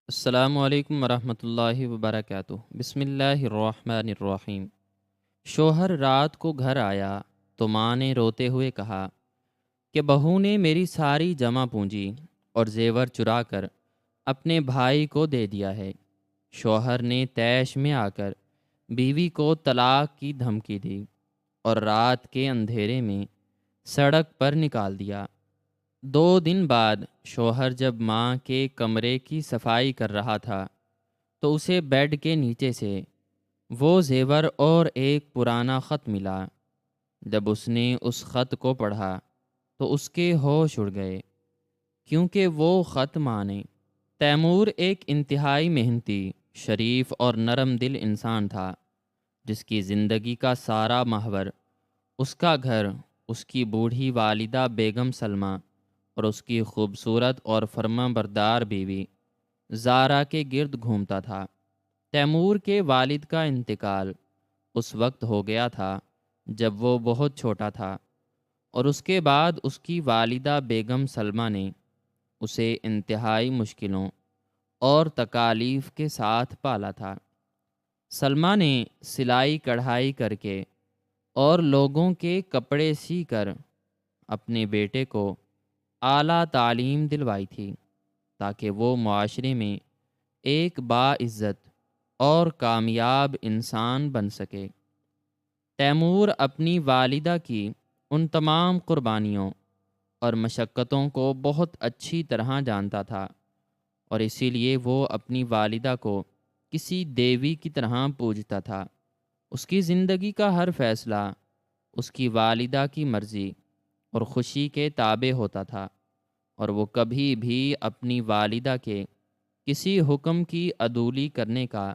السلام علیکم ورحمۃ اللہ وبرکاتہ۔ بسم اللہ الرحمن الرحیم۔ شوہر رات کو گھر آیا تو ماں نے روتے ہوئے کہا کہ بہو نے میری ساری جمع پونجی اور زیور چرا کر اپنے بھائی کو دے دیا ہے۔ شوہر نے طیش میں آ کر بیوی کو طلاق کی دھمکی دی اور رات کے اندھیرے میں سڑک پر نکال دیا۔ 2 دن بعد شوہر جب ماں کے کمرے کی صفائی کر رہا تھا تو اسے بیڈ کے نیچے سے وہ زیور اور ایک پرانا خط ملا۔ جب اس نے اس خط کو پڑھا تو اس کے ہوش اڑ گئے، کیونکہ وہ خط ماں نے تیمور ایک انتہائی محنتی، شریف اور نرم دل انسان تھا، جس کی زندگی کا سارا محور اس کا گھر، اس کی بوڑھی والدہ بیگم سلمہ اور اس کی خوبصورت اور فرما بردار بیوی زارا کے گرد گھومتا تھا۔ تیمور کے والد کا انتقال اس وقت ہو گیا تھا جب وہ بہت چھوٹا تھا، اور اس کے بعد اس کی والدہ بیگم سلمہ نے اسے انتہائی مشکلوں اور تکالیف کے ساتھ پالا تھا۔ سلمہ نے سلائی کڑھائی کر کے اور لوگوں کے کپڑے سی کر اپنے بیٹے کو اعلیٰ تعلیم دلوائی تھی، تاکہ وہ معاشرے میں ایک باعزت اور کامیاب انسان بن سکے۔ تیمور اپنی والدہ کی ان تمام قربانیوں اور مشقتوں کو بہت اچھی طرح جانتا تھا، اور اسی لیے وہ اپنی والدہ کو کسی دیوی کی طرح پوجتا تھا۔ اس کی زندگی کا ہر فیصلہ اس کی والدہ کی مرضی اور خوشی کے تابع ہوتا تھا، اور وہ کبھی بھی اپنی والدہ کے کسی حکم کی عدولی کرنے کا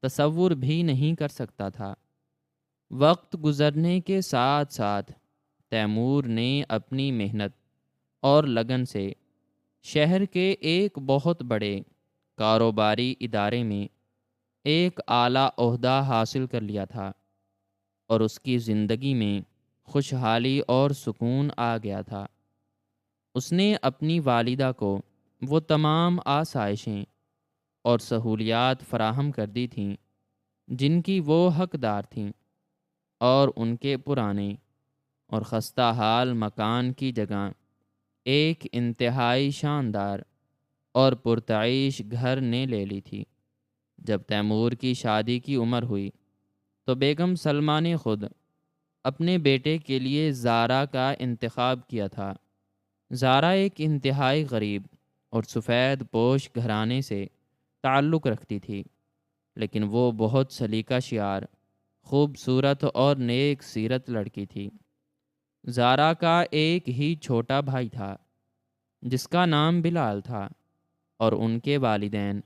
تصور بھی نہیں کر سکتا تھا۔ وقت گزرنے کے ساتھ ساتھ تیمور نے اپنی محنت اور لگن سے شہر کے ایک بہت بڑے کاروباری ادارے میں ایک اعلیٰ عہدہ حاصل کر لیا تھا، اور اس کی زندگی میں خوشحالی اور سکون آ گیا تھا۔ اس نے اپنی والدہ کو وہ تمام آسائشیں اور سہولیات فراہم کر دی تھیں جن کی وہ حقدار تھیں، اور ان کے پرانے اور خستہ حال مکان کی جگہ ایک انتہائی شاندار اور پرتعیش گھر نے لے لی تھی۔ جب تیمور کی شادی کی عمر ہوئی تو بیگم سلمہ نے خود اپنے بیٹے کے لیے زارا کا انتخاب کیا تھا۔ زارا ایک انتہائی غریب اور سفید پوش گھرانے سے تعلق رکھتی تھی، لیکن وہ بہت سلیقہ شعار، خوبصورت اور نیک سیرت لڑکی تھی۔ زارا کا ایک ہی چھوٹا بھائی تھا جس کا نام بلال تھا، اور ان کے والدین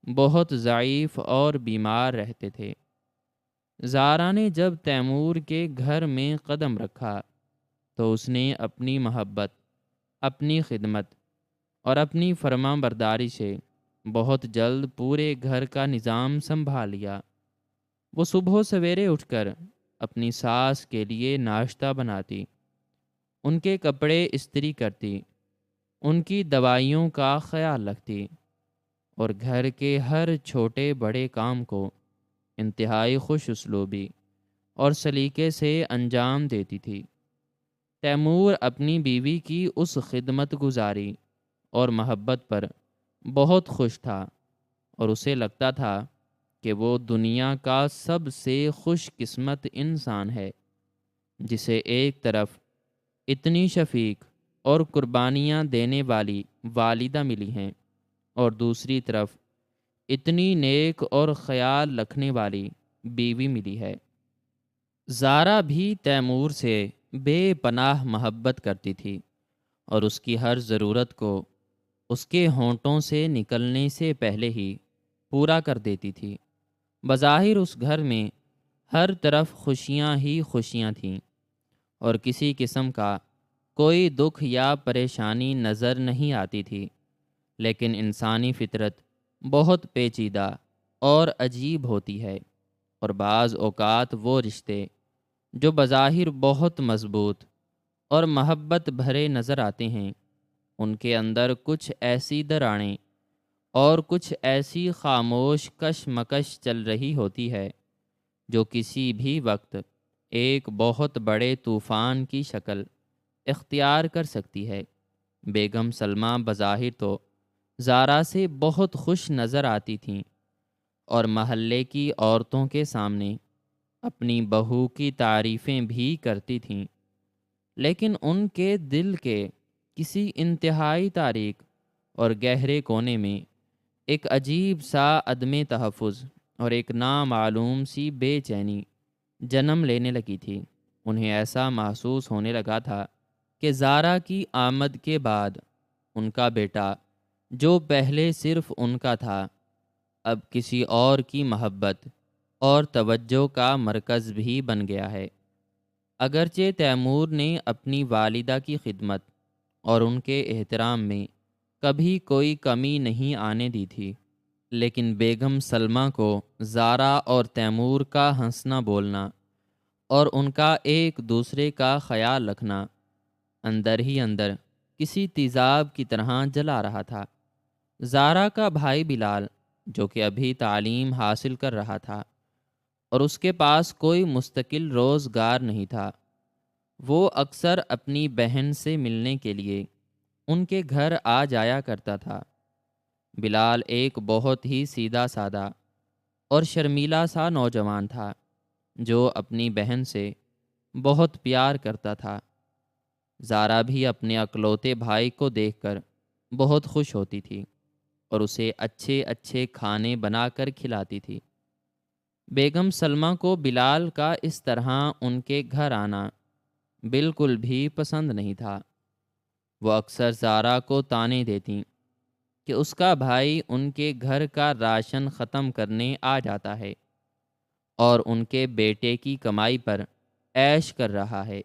بہت ضعیف اور بیمار رہتے تھے۔ زارا نے جب تیمور کے گھر میں قدم رکھا تو اس نے اپنی محبت، اپنی خدمت اور اپنی فرما برداری سے بہت جلد پورے گھر کا نظام سنبھال لیا۔ وہ صبح سویرے اٹھ کر اپنی ساس کے لیے ناشتہ بناتی، ان کے کپڑے استری کرتی، ان کی دوائیوں کا خیال رکھتی، اور گھر کے ہر چھوٹے بڑے کام کو انتہائی خوش اسلوبی اور سلیقے سے انجام دیتی تھی۔ تیمور اپنی بیوی کی اس خدمت گزاری اور محبت پر بہت خوش تھا، اور اسے لگتا تھا کہ وہ دنیا کا سب سے خوش قسمت انسان ہے، جسے ایک طرف اتنی شفیق اور قربانیاں دینے والی والدہ ملی ہیں، اور دوسری طرف اتنی نیک اور خیال رکھنے والی بیوی ملی ہے۔ زارا بھی تیمور سے بے پناہ محبت کرتی تھی، اور اس کی ہر ضرورت کو اس کے ہونٹوں سے نکلنے سے پہلے ہی پورا کر دیتی تھی۔ بظاہر اس گھر میں ہر طرف خوشیاں ہی خوشیاں تھیں، اور کسی قسم کا کوئی دکھ یا پریشانی نظر نہیں آتی تھی، لیکن انسانی فطرت بہت پیچیدہ اور عجیب ہوتی ہے، اور بعض اوقات وہ رشتے جو بظاہر بہت مضبوط اور محبت بھرے نظر آتے ہیں، ان کے اندر کچھ ایسی دراڑیں اور کچھ ایسی خاموش کشمکش چل رہی ہوتی ہے جو کسی بھی وقت ایک بہت بڑے طوفان کی شکل اختیار کر سکتی ہے۔ بیگم سلمہ بظاہر تو زارا سے بہت خوش نظر آتی تھیں اور محلے کی عورتوں کے سامنے اپنی بہو کی تعریفیں بھی کرتی تھیں، لیکن ان کے دل کے کسی انتہائی تاریک اور گہرے کونے میں ایک عجیب سا عدم تحفظ اور ایک نامعلوم سی بے چینی جنم لینے لگی تھی۔ انہیں ایسا محسوس ہونے لگا تھا کہ زارا کی آمد کے بعد ان کا بیٹا، جو پہلے صرف ان کا تھا، اب کسی اور کی محبت اور توجہ کا مرکز بھی بن گیا ہے۔ اگرچہ تیمور نے اپنی والدہ کی خدمت اور ان کے احترام میں کبھی کوئی کمی نہیں آنے دی تھی، لیکن بیگم سلمہ کو زارا اور تیمور کا ہنسنا بولنا اور ان کا ایک دوسرے کا خیال رکھنا اندر ہی اندر کسی تیزاب کی طرح جلا رہا تھا۔ زارا کا بھائی بلال، جو کہ ابھی تعلیم حاصل کر رہا تھا اور اس کے پاس کوئی مستقل روزگار نہیں تھا، وہ اکثر اپنی بہن سے ملنے کے لیے ان کے گھر آ جایا کرتا تھا۔ بلال ایک بہت ہی سیدھا سادہ اور شرمیلا سا نوجوان تھا جو اپنی بہن سے بہت پیار کرتا تھا۔ زارا بھی اپنے اکلوتے بھائی کو دیکھ کر بہت خوش ہوتی تھی اور اسے اچھے اچھے کھانے بنا کر کھلاتی تھی۔ بیگم سلمہ کو بلال کا اس طرح ان کے گھر آنا بالکل بھی پسند نہیں تھا۔ وہ اکثر زارا کو طعنے دیتی کہ اس کا بھائی ان کے گھر کا راشن ختم کرنے آ جاتا ہے اور ان کے بیٹے کی کمائی پر عیش کر رہا ہے۔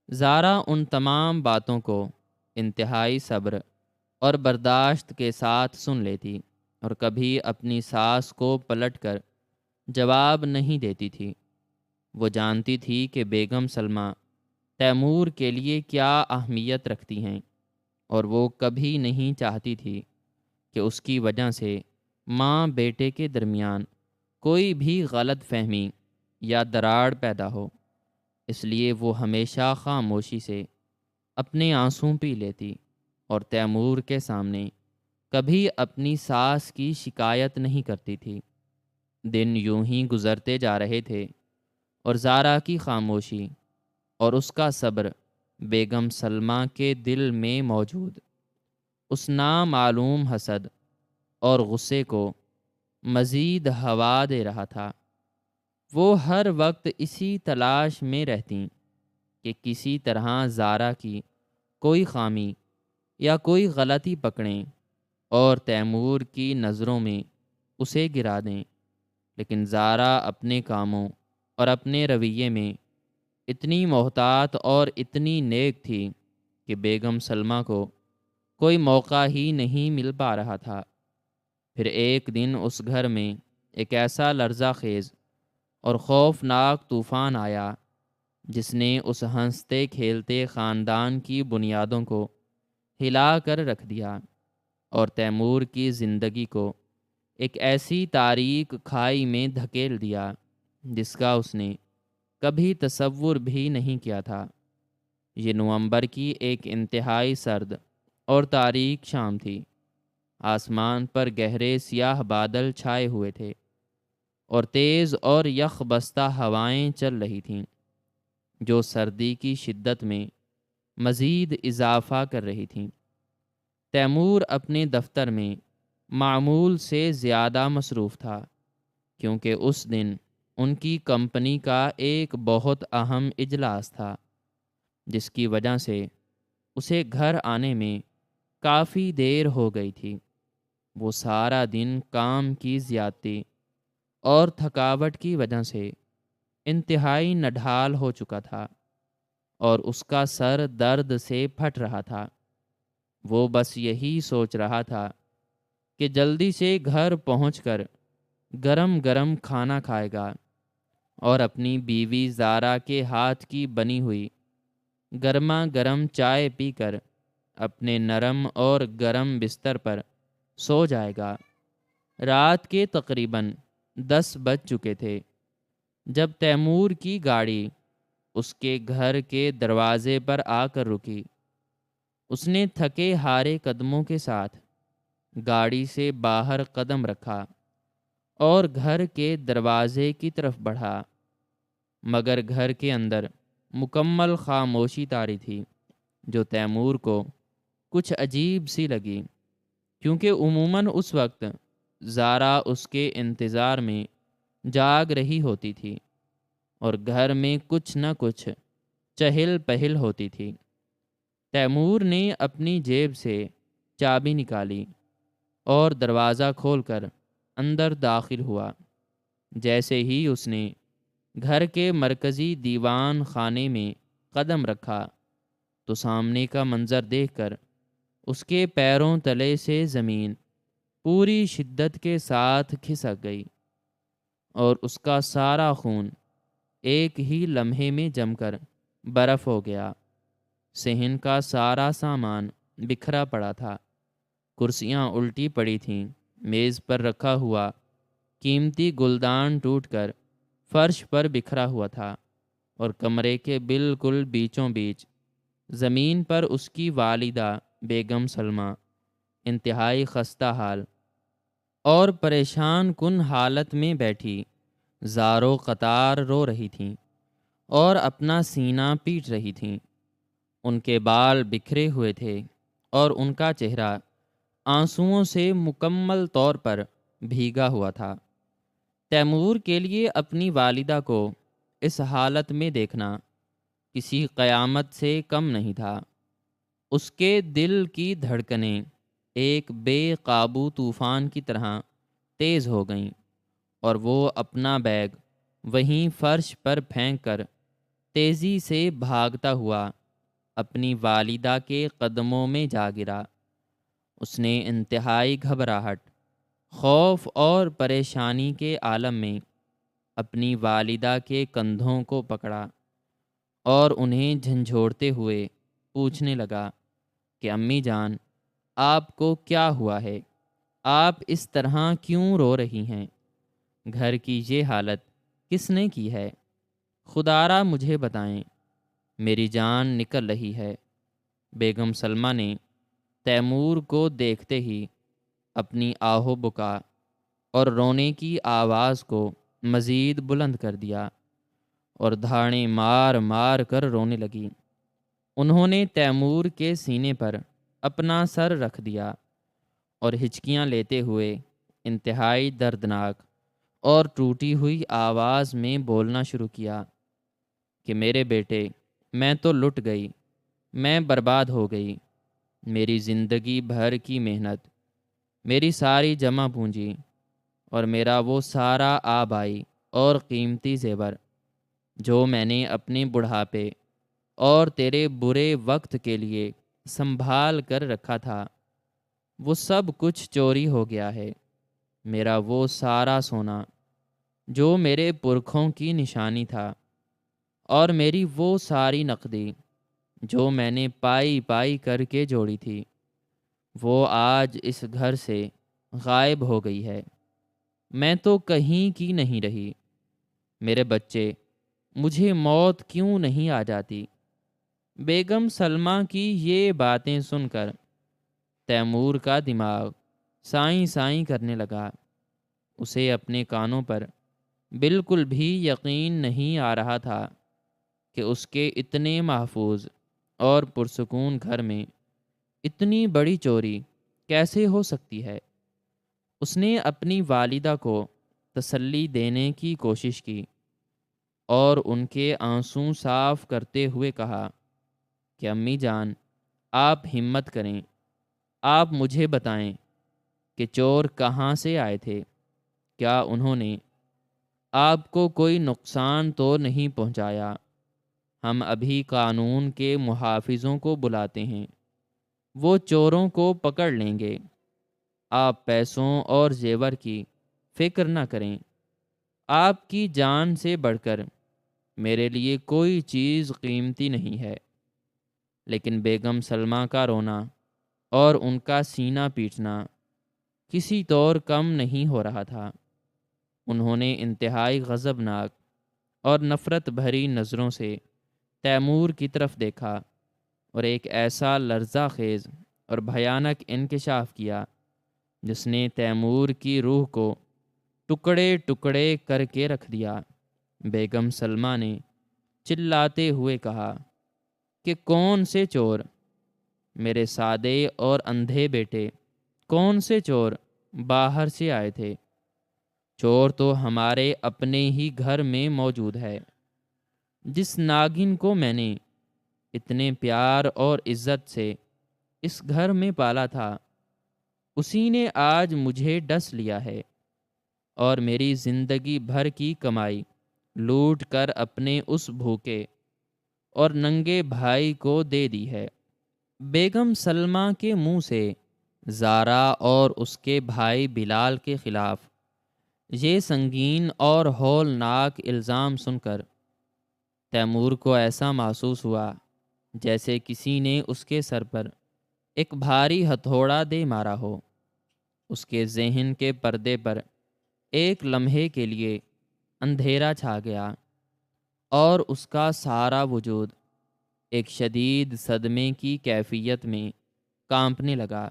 زارا ان تمام باتوں کو انتہائی صبر اور برداشت کے ساتھ سن لیتی اور کبھی اپنی ساس کو پلٹ کر جواب نہیں دیتی تھی۔ وہ جانتی تھی کہ بیگم سلمہ تیمور کے لیے کیا اہمیت رکھتی ہیں اور وہ کبھی نہیں چاہتی تھی کہ اس کی وجہ سے ماں بیٹے کے درمیان کوئی بھی غلط فہمی یا دراڑ پیدا ہو، اس لیے وہ ہمیشہ خاموشی سے اپنے آنسوں پی لیتی اور تیمور کے سامنے کبھی اپنی ساس کی شکایت نہیں کرتی تھی۔ دن یوں ہی گزرتے جا رہے تھے اور زارا کی خاموشی اور اس کا صبر بیگم سلمہ کے دل میں موجود اس نامعلوم حسد اور غصے کو مزید ہوا دے رہا تھا۔ وہ ہر وقت اسی تلاش میں رہتیں کہ کسی طرح زارا کی کوئی خامی یا کوئی غلطی پکڑیں اور تیمور کی نظروں میں اسے گرا دیں، لیکن زارا اپنے کاموں اور اپنے رویے میں اتنی محتاط اور اتنی نیک تھی کہ بیگم سلمہ کو کوئی موقع ہی نہیں مل پا رہا تھا۔ پھر ایک دن اس گھر میں ایک ایسا لرزہ خیز اور خوفناک طوفان آیا جس نے اس ہنستے کھیلتے خاندان کی بنیادوں کو ہلا کر رکھ دیا اور تیمور کی زندگی کو ایک ایسی تاریک کھائی میں دھکیل دیا جس کا اس نے کبھی تصور بھی نہیں کیا تھا۔ یہ نومبر کی ایک انتہائی سرد اور تاریک شام تھی۔ آسمان پر گہرے سیاہ بادل چھائے ہوئے تھے اور تیز اور یخ بستہ ہوائیں چل رہی تھیں جو سردی کی شدت میں مزید اضافہ کر رہی تھیں۔ تیمور اپنے دفتر میں معمول سے زیادہ مصروف تھا کیونکہ اس دن ان کی کمپنی کا ایک بہت اہم اجلاس تھا، جس کی وجہ سے اسے گھر آنے میں کافی دیر ہو گئی تھی۔ وہ سارا دن کام کی زیادتی اور تھکاوٹ کی وجہ سے انتہائی نڈھال ہو چکا تھا اور اس کا سر درد سے پھٹ رہا تھا۔ وہ بس یہی سوچ رہا تھا کہ جلدی سے گھر پہنچ کر گرم گرم کھانا کھائے گا اور اپنی بیوی زارا کے ہاتھ کی بنی ہوئی گرما گرم چائے پی کر اپنے نرم اور گرم بستر پر سو جائے گا۔ رات کے تقریباً 10 بج چکے تھے جب تیمور کی گاڑی اس کے گھر کے دروازے پر آ کر رکی۔ اس نے تھکے ہارے قدموں کے ساتھ گاڑی سے باہر قدم رکھا اور گھر کے دروازے کی طرف بڑھا، مگر گھر کے اندر مکمل خاموشی طاری تھی، جو تیمور کو کچھ عجیب سی لگی، کیونکہ عموماً اس وقت زارا اس کے انتظار میں جاگ رہی ہوتی تھی اور گھر میں کچھ نہ کچھ چہل پہل ہوتی تھی۔ تیمور نے اپنی جیب سے چابی نکالی اور دروازہ کھول کر اندر داخل ہوا۔ جیسے ہی اس نے گھر کے مرکزی دیوان خانے میں قدم رکھا تو سامنے کا منظر دیکھ کر اس کے پیروں تلے سے زمین پوری شدت کے ساتھ کھسک گئی اور اس کا سارا خون ایک ہی لمحے میں جم کر برف ہو گیا۔ صحن کا سارا سامان بکھرا پڑا تھا، کرسیاں الٹی پڑی تھیں، میز پر رکھا ہوا قیمتی گلدان ٹوٹ کر فرش پر بکھرا ہوا تھا، اور کمرے کے بالکل بیچوں بیچ زمین پر اس کی والدہ بیگم سلمہ انتہائی خستہ حال اور پریشان کن حالت میں بیٹھی زارو قطار رو رہی تھیں اور اپنا سینہ پیٹ رہی تھیں۔ ان کے بال بکھرے ہوئے تھے اور ان کا چہرہ آنسوؤں سے مکمل طور پر بھیگا ہوا تھا۔ تیمور کے لیے اپنی والدہ کو اس حالت میں دیکھنا کسی قیامت سے کم نہیں تھا۔ اس کے دل کی دھڑکنیں ایک بے قابو طوفان کی طرح تیز ہو گئیں اور وہ اپنا بیگ وہیں فرش پر پھینک کر تیزی سے بھاگتا ہوا اپنی والدہ کے قدموں میں جا گرا۔ اس نے انتہائی گھبراہٹ، خوف اور پریشانی کے عالم میں اپنی والدہ کے کندھوں کو پکڑا اور انہیں جھنجھوڑتے ہوئے پوچھنے لگا کہ امی جان، آپ کو کیا ہوا ہے؟ آپ اس طرح کیوں رو رہی ہیں؟ گھر کی یہ حالت کس نے کی ہے؟ خدارا مجھے بتائیں، میری جان نکل رہی ہے۔ بیگم سلمہ نے تیمور کو دیکھتے ہی اپنی آہو بکا اور رونے کی آواز کو مزید بلند کر دیا اور دھاڑیں مار مار کر رونے لگی۔ انہوں نے تیمور کے سینے پر اپنا سر رکھ دیا اور ہچکیاں لیتے ہوئے انتہائی دردناک اور ٹوٹی ہوئی آواز میں بولنا شروع کیا کہ میرے بیٹے، میں تو لٹ گئی، میں برباد ہو گئی۔ میری زندگی بھر کی محنت، میری ساری جمع پونجی اور میرا وہ سارا آبائی اور قیمتی زیور جو میں نے اپنے بڑھاپے اور تیرے برے وقت کے لیے سنبھال کر رکھا تھا، وہ سب کچھ چوری ہو گیا ہے۔ میرا وہ سارا سونا جو میرے پرکھوں کی نشانی تھا، اور میری وہ ساری نقدی جو میں نے پائی پائی کر کے جوڑی تھی، وہ آج اس گھر سے غائب ہو گئی ہے۔ میں تو کہیں کی نہیں رہی۔ میرے بچے، مجھے موت کیوں نہیں آ جاتی؟ بیگم سلمہ کی یہ باتیں سن کر تیمور کا دماغ سائیں سائیں کرنے لگا۔ اسے اپنے کانوں پر بالکل بھی یقین نہیں آ رہا تھا کہ اس کے اتنے محفوظ اور پرسکون گھر میں اتنی بڑی چوری کیسے ہو سکتی ہے۔ اس نے اپنی والدہ کو تسلی دینے کی کوشش کی اور ان کے آنسوں صاف کرتے ہوئے کہا کہ امی جان، آپ ہمت کریں، آپ مجھے بتائیں کہ چور کہاں سے آئے تھے؟ کیا انہوں نے آپ کو کوئی نقصان تو نہیں پہنچایا؟ ہم ابھی قانون کے محافظوں کو بلاتے ہیں، وہ چوروں کو پکڑ لیں گے۔ آپ پیسوں اور زیور کی فکر نہ کریں، آپ کی جان سے بڑھ کر میرے لیے کوئی چیز قیمتی نہیں ہے۔ لیکن بیگم سلمہ کا رونا اور ان کا سینہ پیٹنا کسی طور کم نہیں ہو رہا تھا۔ انہوں نے انتہائی غضبناک اور نفرت بھری نظروں سے تیمور کی طرف دیکھا اور ایک ایسا لرزہ خیز اور بھیانک انکشاف کیا جس نے تیمور کی روح کو ٹکڑے ٹکڑے کر کے رکھ دیا۔ بیگم سلمہ نے چلاتے ہوئے کہا کہ کون سے چور؟ میرے سادے اور اندھے بیٹے، کون سے چور باہر سے آئے تھے؟ چور تو ہمارے اپنے ہی گھر میں موجود ہے۔ جس ناگن کو میں نے اتنے پیار اور عزت سے اس گھر میں پالا تھا، اسی نے آج مجھے ڈس لیا ہے اور میری زندگی بھر کی کمائی لوٹ کر اپنے اس بھوکے اور ننگے بھائی کو دے دی ہے۔ بیگم سلمہ کے منہ سے زارا اور اس کے بھائی بلال کے خلاف یہ سنگین اور ہولناک الزام سن کر تیمور کو ایسا محسوس ہوا جیسے کسی نے اس کے سر پر ایک بھاری ہتھوڑا دے مارا ہو۔ اس کے ذہن کے پردے پر ایک لمحے کے لیے اندھیرا چھا گیا اور اس کا سارا وجود ایک شدید صدمے کی کیفیت میں کانپنے لگا۔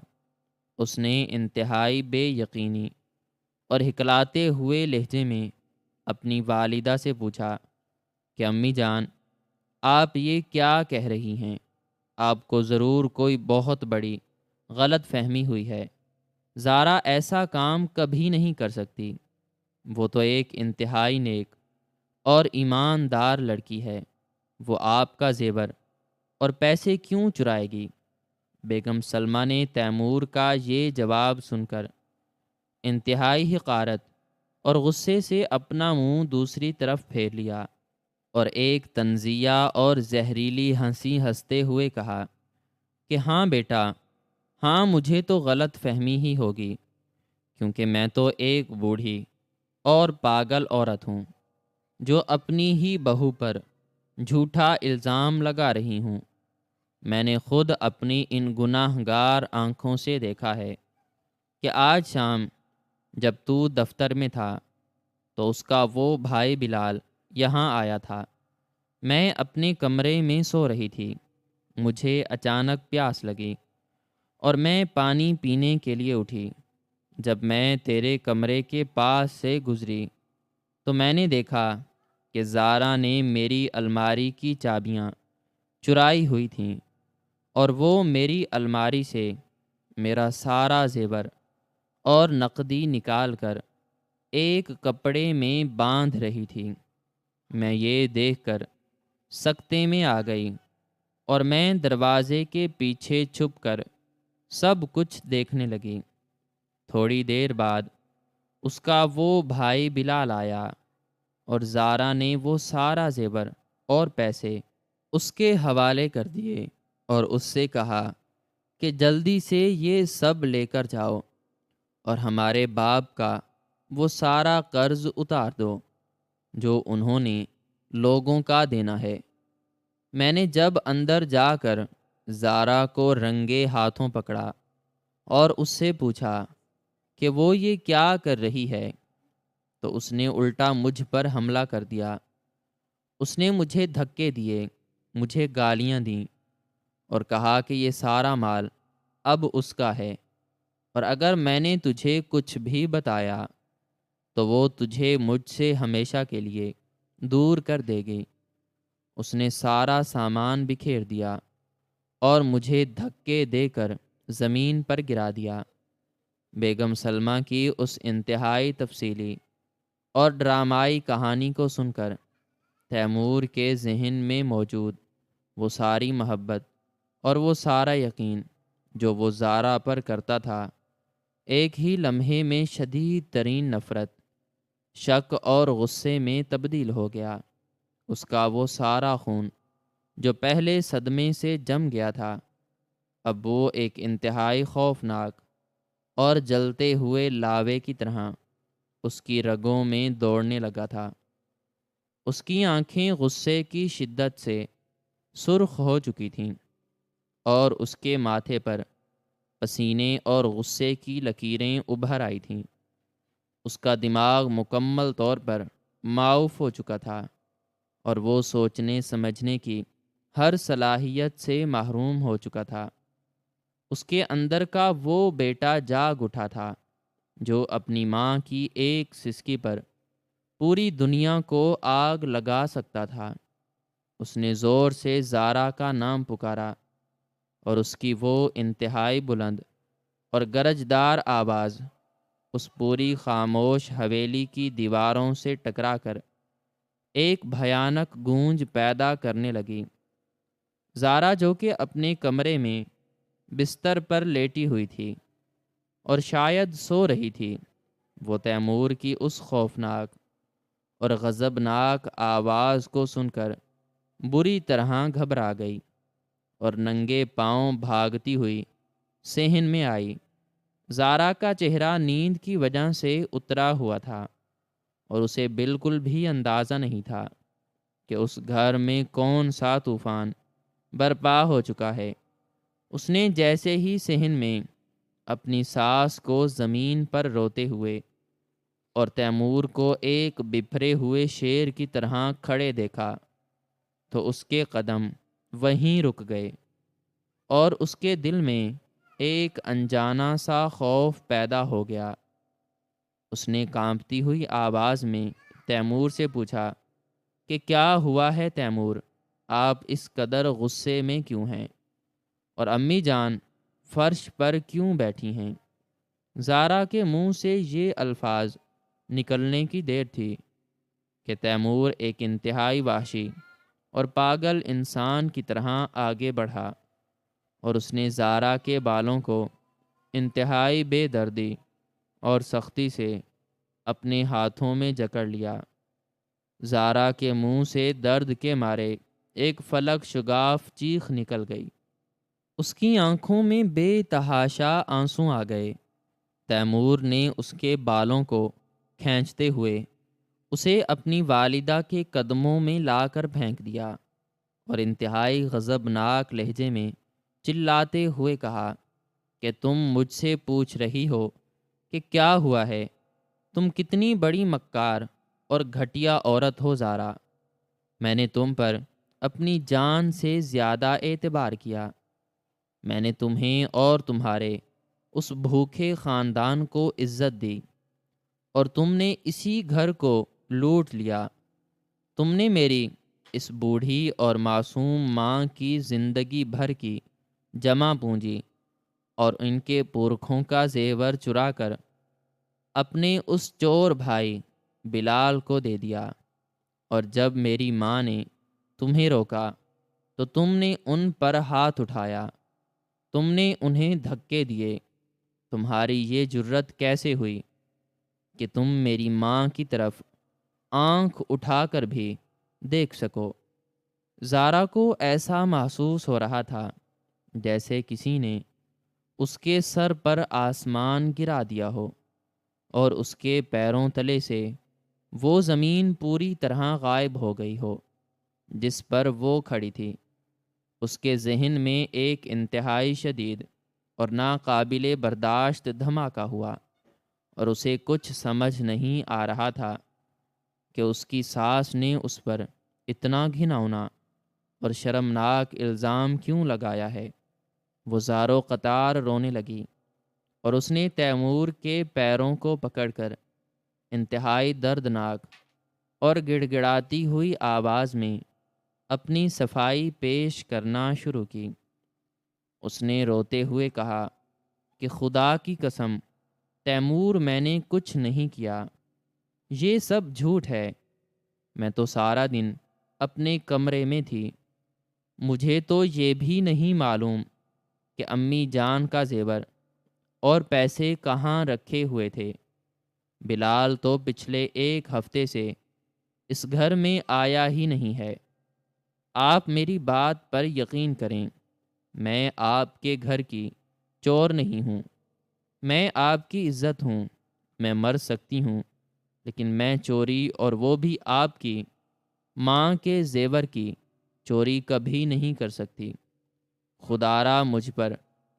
اس نے انتہائی بے یقینی اور ہکلاتے ہوئے لہجے میں اپنی والدہ سے پوچھا کہ امی جان، آپ یہ کیا کہہ رہی ہیں؟ آپ کو ضرور کوئی بہت بڑی غلط فہمی ہوئی ہے۔ زارا ایسا کام کبھی نہیں کر سکتی۔ وہ تو ایک انتہائی نیک اور ایماندار لڑکی ہے۔ وہ آپ کا زیور اور پیسے کیوں چرائے گی؟ بیگم سلمہ نے تیمور کا یہ جواب سن کر انتہائی حقارت اور غصے سے اپنا منہ دوسری طرف پھیر لیا اور ایک طنزیہ اور زہریلی ہنسی ہنستے ہوئے کہا کہ ہاں بیٹا، ہاں مجھے تو غلط فہمی ہی ہوگی، کیونکہ میں تو ایک بوڑھی اور پاگل عورت ہوں جو اپنی ہی بہو پر جھوٹا الزام لگا رہی ہوں۔ میں نے خود اپنی ان گناہ گار آنکھوں سے دیکھا ہے کہ آج شام جب تو دفتر میں تھا تو اس کا وہ بھائی بلال یہاں آیا تھا۔ میں اپنے کمرے میں سو رہی تھی۔ مجھے اچانک پیاس لگی اور میں پانی پینے کے لیے اٹھی۔ جب میں تیرے کمرے کے پاس سے گزری تو میں نے دیکھا کہ زارا نے میری الماری کی چابیاں چرائی ہوئی تھیں اور وہ میری الماری سے میرا سارا زیور اور نقدی نکال کر ایک کپڑے میں باندھ رہی تھی۔ میں یہ دیکھ کر سکتے میں آ گئی اور میں دروازے کے پیچھے چھپ کر سب کچھ دیکھنے لگی۔ تھوڑی دیر بعد اس کا وہ بھائی بلال آیا اور زارا نے وہ سارا زیور اور پیسے اس کے حوالے کر دیے اور اس سے کہا کہ جلدی سے یہ سب لے کر جاؤ اور ہمارے باپ کا وہ سارا قرض اتار دو جو انہوں نے لوگوں کا دینا ہے۔ میں نے جب اندر جا کر زارا کو رنگے ہاتھوں پکڑا اور اس سے پوچھا کہ وہ یہ کیا کر رہی ہے، تو اس نے الٹا مجھ پر حملہ کر دیا۔ اس نے مجھے دھکے دیے، مجھے گالیاں دیں اور کہا کہ یہ سارا مال اب اس کا ہے اور اگر میں نے تجھے کچھ بھی بتایا تو وہ تجھے مجھ سے ہمیشہ کے لیے دور کر دے گی۔ اس نے سارا سامان بکھیر دیا اور مجھے دھکے دے کر زمین پر گرا دیا۔ بیگم سلمہ کی اس انتہائی تفصیلی اور ڈرامائی کہانی کو سن کر تیمور کے ذہن میں موجود وہ ساری محبت اور وہ سارا یقین جو وہ زارا پر کرتا تھا، ایک ہی لمحے میں شدید ترین نفرت، شک اور غصے میں تبدیل ہو گیا۔ اس کا وہ سارا خون جو پہلے صدمے سے جم گیا تھا، اب وہ ایک انتہائی خوفناک اور جلتے ہوئے لاوے کی طرح اس کی رگوں میں دوڑنے لگا تھا۔ اس کی آنکھیں غصے کی شدت سے سرخ ہو چکی تھیں اور اس کے ماتھے پر پسینے اور غصے کی لکیریں ابھر آئی تھیں۔ اس کا دماغ مکمل طور پر معاف ہو چکا تھا اور وہ سوچنے سمجھنے کی ہر صلاحیت سے محروم ہو چکا تھا۔ اس کے اندر کا وہ بیٹا جاگ اٹھا تھا جو اپنی ماں کی ایک سسکی پر پوری دنیا کو آگ لگا سکتا تھا۔ اس نے زور سے زارا کا نام پکارا اور اس کی وہ انتہائی بلند اور گرجدار آواز اس پوری خاموش حویلی کی دیواروں سے ٹکرا کر ایک بھیانک گونج پیدا کرنے لگی۔ زارا جو کہ اپنے کمرے میں بستر پر لیٹی ہوئی تھی اور شاید سو رہی تھی، وہ تیمور کی اس خوفناک اور غضبناک آواز کو سن کر بری طرح گھبرا گئی اور ننگے پاؤں بھاگتی ہوئی صحن میں آئی۔ زارا کا چہرہ نیند کی وجہ سے اترا ہوا تھا اور اسے بالکل بھی اندازہ نہیں تھا کہ اس گھر میں کون سا طوفان برپا ہو چکا ہے۔ اس نے جیسے ہی صحن میں اپنی ساس کو زمین پر روتے ہوئے اور تیمور کو ایک بپھرے ہوئے شیر کی طرح کھڑے دیکھا تو اس کے قدم وہیں رک گئے اور اس کے دل میں ایک انجانا سا خوف پیدا ہو گیا۔ اس نے کانپتی ہوئی آواز میں تیمور سے پوچھا کہ کیا ہوا ہے تیمور، آپ اس قدر غصے میں کیوں ہیں، اور امی جان فرش پر کیوں بیٹھی ہیں؟ زارا کے منہ سے یہ الفاظ نکلنے کی دیر تھی کہ تیمور ایک انتہائی وحشی اور پاگل انسان کی طرح آگے بڑھا اور اس نے زارا کے بالوں کو انتہائی بے دردی اور سختی سے اپنے ہاتھوں میں جکڑ لیا۔ زارا کے منہ سے درد کے مارے ایک فلک شگاف چیخ نکل گئی۔ اس کی آنکھوں میں بے تحاشا آنسو آ گئے۔ تیمور نے اس کے بالوں کو کھینچتے ہوئے اسے اپنی والدہ کے قدموں میں لا کر پھینک دیا اور انتہائی غضبناک لہجے میں چلاتے ہوئے کہا کہ تم مجھ سے پوچھ رہی ہو کہ کیا ہوا ہے؟ تم کتنی بڑی مکار اور گھٹیا عورت ہو زارا۔ میں نے تم پر اپنی جان سے زیادہ اعتبار کیا۔ میں نے تمہیں اور تمہارے اس بھوکے خاندان کو عزت دی اور تم نے اسی گھر کو لوٹ لیا۔ تم نے میری اس بوڑھی اور معصوم ماں کی زندگی بھر کی جمع پونجی اور ان کے پورکھوں کا زیور چرا کر اپنے اس چور بھائی بلال کو دے دیا، اور جب میری ماں نے تمہیں روکا تو تم نے ان پر ہاتھ اٹھایا، تم نے انہیں دھکے دیے۔ تمہاری یہ جرت کیسے ہوئی کہ تم میری ماں کی طرف آنکھ اٹھا کر بھی دیکھ سکو؟ زارا کو ایسا محسوس ہو رہا تھا جیسے کسی نے اس کے سر پر آسمان گرا دیا ہو اور اس کے پیروں تلے سے وہ زمین پوری طرح غائب ہو گئی ہو جس پر وہ کھڑی تھی۔ اس کے ذہن میں ایک انتہائی شدید اور ناقابل برداشت دھماکہ ہوا اور اسے کچھ سمجھ نہیں آ رہا تھا کہ اس کی ساس نے اس پر اتنا گھناؤنا اور شرمناک الزام کیوں لگایا ہے۔ وہ زارو قطار رونے لگی اور اس نے تیمور کے پیروں کو پکڑ کر انتہائی دردناک اور گڑ گڑاتی ہوئی آواز میں اپنی صفائی پیش کرنا شروع کی۔ اس نے روتے ہوئے کہا کہ خدا کی قسم تیمور، میں نے کچھ نہیں کیا، یہ سب جھوٹ ہے۔ میں تو سارا دن اپنے کمرے میں تھی، مجھے تو یہ بھی نہیں معلوم کہ امی جان کا زیور اور پیسے کہاں رکھے ہوئے تھے۔ بلال تو پچھلے ایک ہفتے سے اس گھر میں آیا ہی نہیں ہے۔ آپ میری بات پر یقین کریں، میں آپ کے گھر کی چور نہیں ہوں، میں آپ کی عزت ہوں، میں مر سکتی ہوں لیکن میں چوری، اور وہ بھی آپ کی ماں کے زیور کی چوری کبھی نہیں کر سکتی۔ خدارا مجھ پر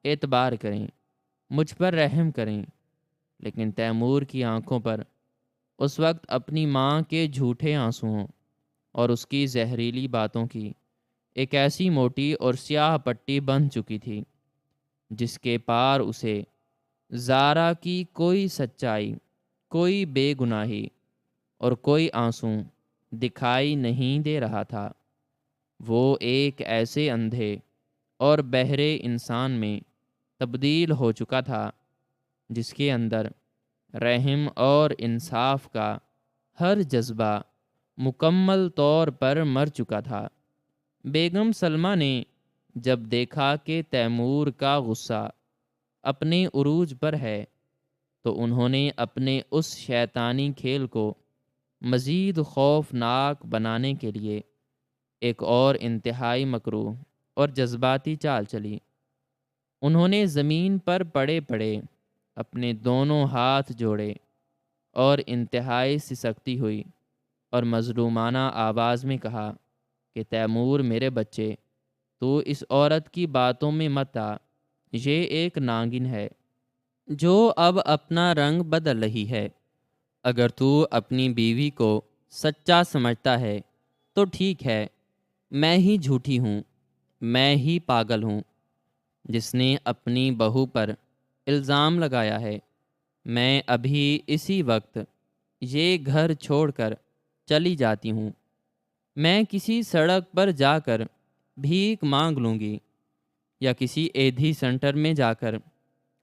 اعتبار کریں، مجھ پر رحم کریں۔ لیکن تیمور کی آنکھوں پر اس وقت اپنی ماں کے جھوٹے آنسوؤں اور اس کی زہریلی باتوں کی ایک ایسی موٹی اور سیاہ پٹی بندھ چکی تھی جس کے پار اسے زارا کی کوئی سچائی، کوئی بے گناہی اور کوئی آنسو دکھائی نہیں دے رہا تھا۔ وہ ایک ایسے اندھے اور بہرے انسان میں تبدیل ہو چکا تھا جس کے اندر رحم اور انصاف کا ہر جذبہ مکمل طور پر مر چکا تھا۔ بیگم سلمہ نے جب دیکھا کہ تیمور کا غصہ اپنے عروج پر ہے تو انہوں نے اپنے اس شیطانی کھیل کو مزید خوفناک بنانے کے لیے ایک اور انتہائی مکروہ اور جذباتی چال چلی۔ انہوں نے زمین پر پڑے پڑے اپنے دونوں ہاتھ جوڑے اور انتہائی سسکتی ہوئی اور مظلومانہ آواز میں کہا کہ تیمور میرے بچے، تو اس عورت کی باتوں میں مت آ، یہ ایک ناگن ہے جو اب اپنا رنگ بدل رہی ہے۔ اگر تو اپنی بیوی کو سچا سمجھتا ہے تو ٹھیک ہے، میں ہی جھوٹی ہوں، میں ہی پاگل ہوں جس نے اپنی بہو پر الزام لگایا ہے۔ میں ابھی اسی وقت یہ گھر چھوڑ کر چلی جاتی ہوں۔ میں کسی سڑک پر جا کر بھیک مانگ لوں گی یا کسی ایدھی سینٹر میں جا کر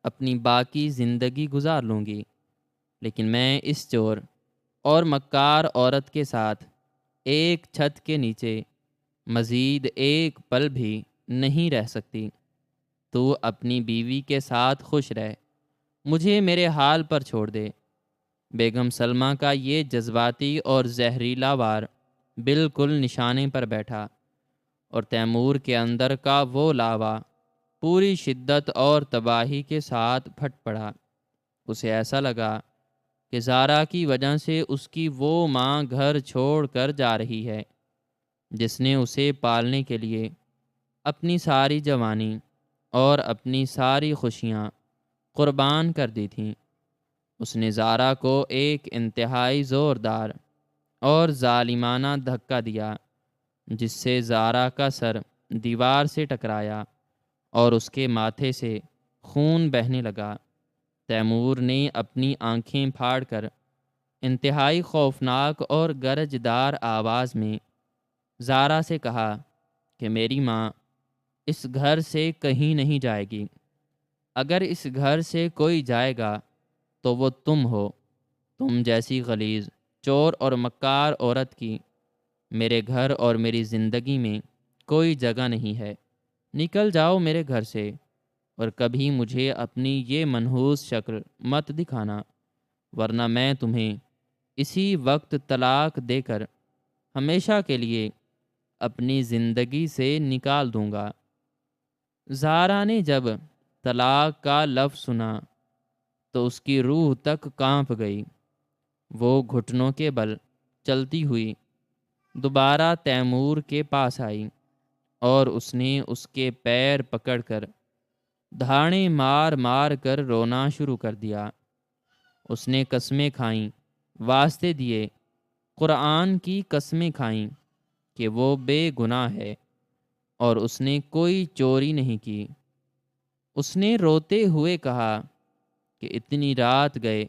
اپنی باقی زندگی گزار لوں گی، لیکن میں اس چور اور مکار عورت کے ساتھ ایک چھت کے نیچے مزید ایک پل بھی نہیں رہ سکتی۔ تو اپنی بیوی کے ساتھ خوش رہ، مجھے میرے حال پر چھوڑ دے۔ بیگم سلمہ کا یہ جذباتی اور زہریلا وار بالکل نشانے پر بیٹھا اور تیمور کے اندر کا وہ لاوا پوری شدت اور تباہی کے ساتھ پھٹ پڑا۔ اسے ایسا لگا کہ زارا کی وجہ سے اس کی وہ ماں گھر چھوڑ کر جا رہی ہے جس نے اسے پالنے کے لیے اپنی ساری جوانی اور اپنی ساری خوشیاں قربان کر دی تھیں۔ اس نے زارا کو ایک انتہائی زوردار اور ظالمانہ دھکا دیا جس سے زارا کا سر دیوار سے ٹکرایا اور اس کے ماتھے سے خون بہنے لگا۔ تیمور نے اپنی آنکھیں پھاڑ کر انتہائی خوفناک اور گرجدار آواز میں زارا سے کہا کہ میری ماں اس گھر سے کہیں نہیں جائے گی۔ اگر اس گھر سے کوئی جائے گا تو وہ تم ہو۔ تم جیسی غلیظ، چور اور مکار عورت کی میرے گھر اور میری زندگی میں کوئی جگہ نہیں ہے۔ نکل جاؤ میرے گھر سے اور کبھی مجھے اپنی یہ منحوس شکل مت دکھانا، ورنہ میں تمہیں اسی وقت طلاق دے کر ہمیشہ کے لیے اپنی زندگی سے نکال دوں گا۔ زارا نے جب طلاق کا لفظ سنا تو اس کی روح تک کانپ گئی۔ وہ گھٹنوں کے بل چلتی ہوئی دوبارہ تیمور کے پاس آئی اور اس نے اس کے پیر پکڑ کر دھاڑیں مار مار کر رونا شروع کر دیا۔ اس نے قسمیں کھائیں، واسطے دیے، قرآن کی قسمیں کھائیں کہ وہ بے گناہ ہے اور اس نے کوئی چوری نہیں کی۔ اس نے روتے ہوئے کہا کہ اتنی رات گئے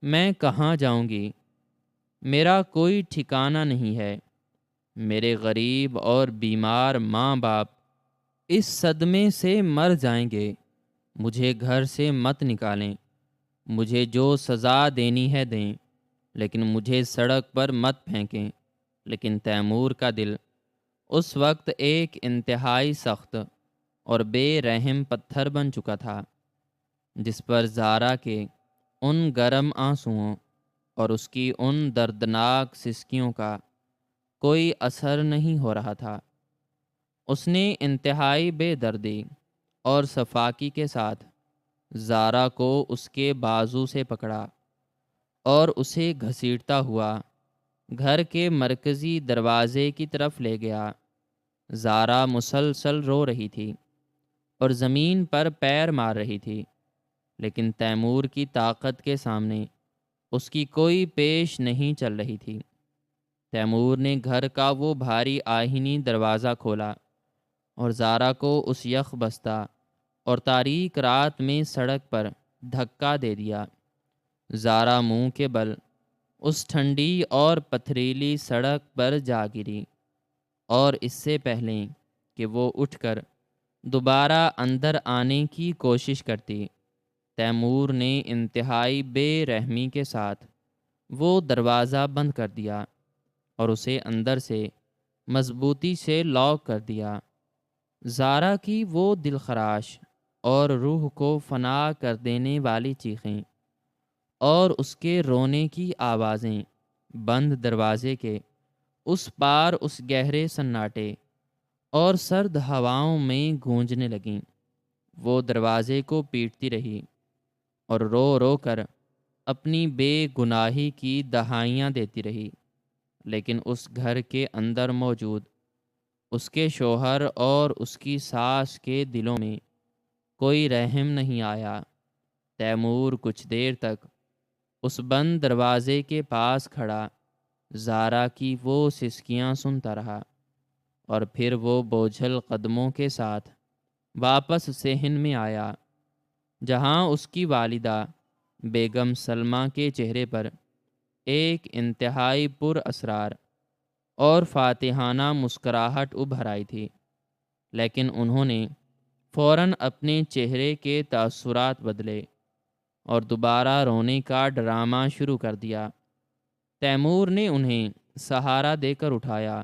میں کہاں جاؤں گی؟ میرا کوئی ٹھکانہ نہیں ہے۔ میرے غریب اور بیمار ماں باپ اس صدمے سے مر جائیں گے۔ مجھے گھر سے مت نکالیں، مجھے جو سزا دینی ہے دیں، لیکن مجھے سڑک پر مت پھینکیں۔ لیکن تیمور کا دل اس وقت ایک انتہائی سخت اور بے رحم پتھر بن چکا تھا جس پر زارا کے ان گرم آنسوؤں اور اس کی ان دردناک سسکیوں کا کوئی اثر نہیں ہو رہا تھا۔ اس نے انتہائی بے دردی اور صفاقی کے ساتھ زارا کو اس کے بازو سے پکڑا اور اسے گھسیٹتا ہوا گھر کے مرکزی دروازے کی طرف لے گیا۔ زارا مسلسل رو رہی تھی اور زمین پر پیر مار رہی تھی۔ لیکن تیمور کی طاقت کے سامنے اس کی کوئی پیش نہیں چل رہی تھی۔ تیمور نے گھر کا وہ بھاری آہنی دروازہ کھولا اور زارا کو اس یخ بستہ اور تاریک رات میں سڑک پر دھکا دے دیا۔ زارا منہ کے بل اس ٹھنڈی اور پتھریلی سڑک پر جا گری، اور اس سے پہلے کہ وہ اٹھ کر دوبارہ اندر آنے کی کوشش کرتی، تیمور نے انتہائی بے رحمی کے ساتھ وہ دروازہ بند کر دیا اور اسے اندر سے مضبوطی سے لاک کر دیا۔ زارا کی وہ دلخراش اور روح کو فنا کر دینے والی چیخیں اور اس کے رونے کی آوازیں بند دروازے کے اس پار اس گہرے سناٹے اور سرد ہواؤں میں گونجنے لگیں۔ وہ دروازے کو پیٹتی رہی اور رو رو کر اپنی بے گناہی کی دہائیاں دیتی رہی، لیکن اس گھر کے اندر موجود اس کے شوہر اور اس کی ساس کے دلوں میں کوئی رحم نہیں آیا۔ تیمور کچھ دیر تک اس بند دروازے کے پاس کھڑا زارا کی وہ سسکیاں سنتا رہا، اور پھر وہ بوجھل قدموں کے ساتھ واپس صحن میں آیا، جہاں اس کی والدہ بیگم سلمہ کے چہرے پر ایک انتہائی پر اسرار اور فاتحانہ مسکراہٹ ابھر آئی تھی، لیکن انہوں نے فوراً اپنے چہرے کے تاثرات بدلے اور دوبارہ رونے کا ڈرامہ شروع کر دیا۔ تیمور نے انہیں سہارا دے کر اٹھایا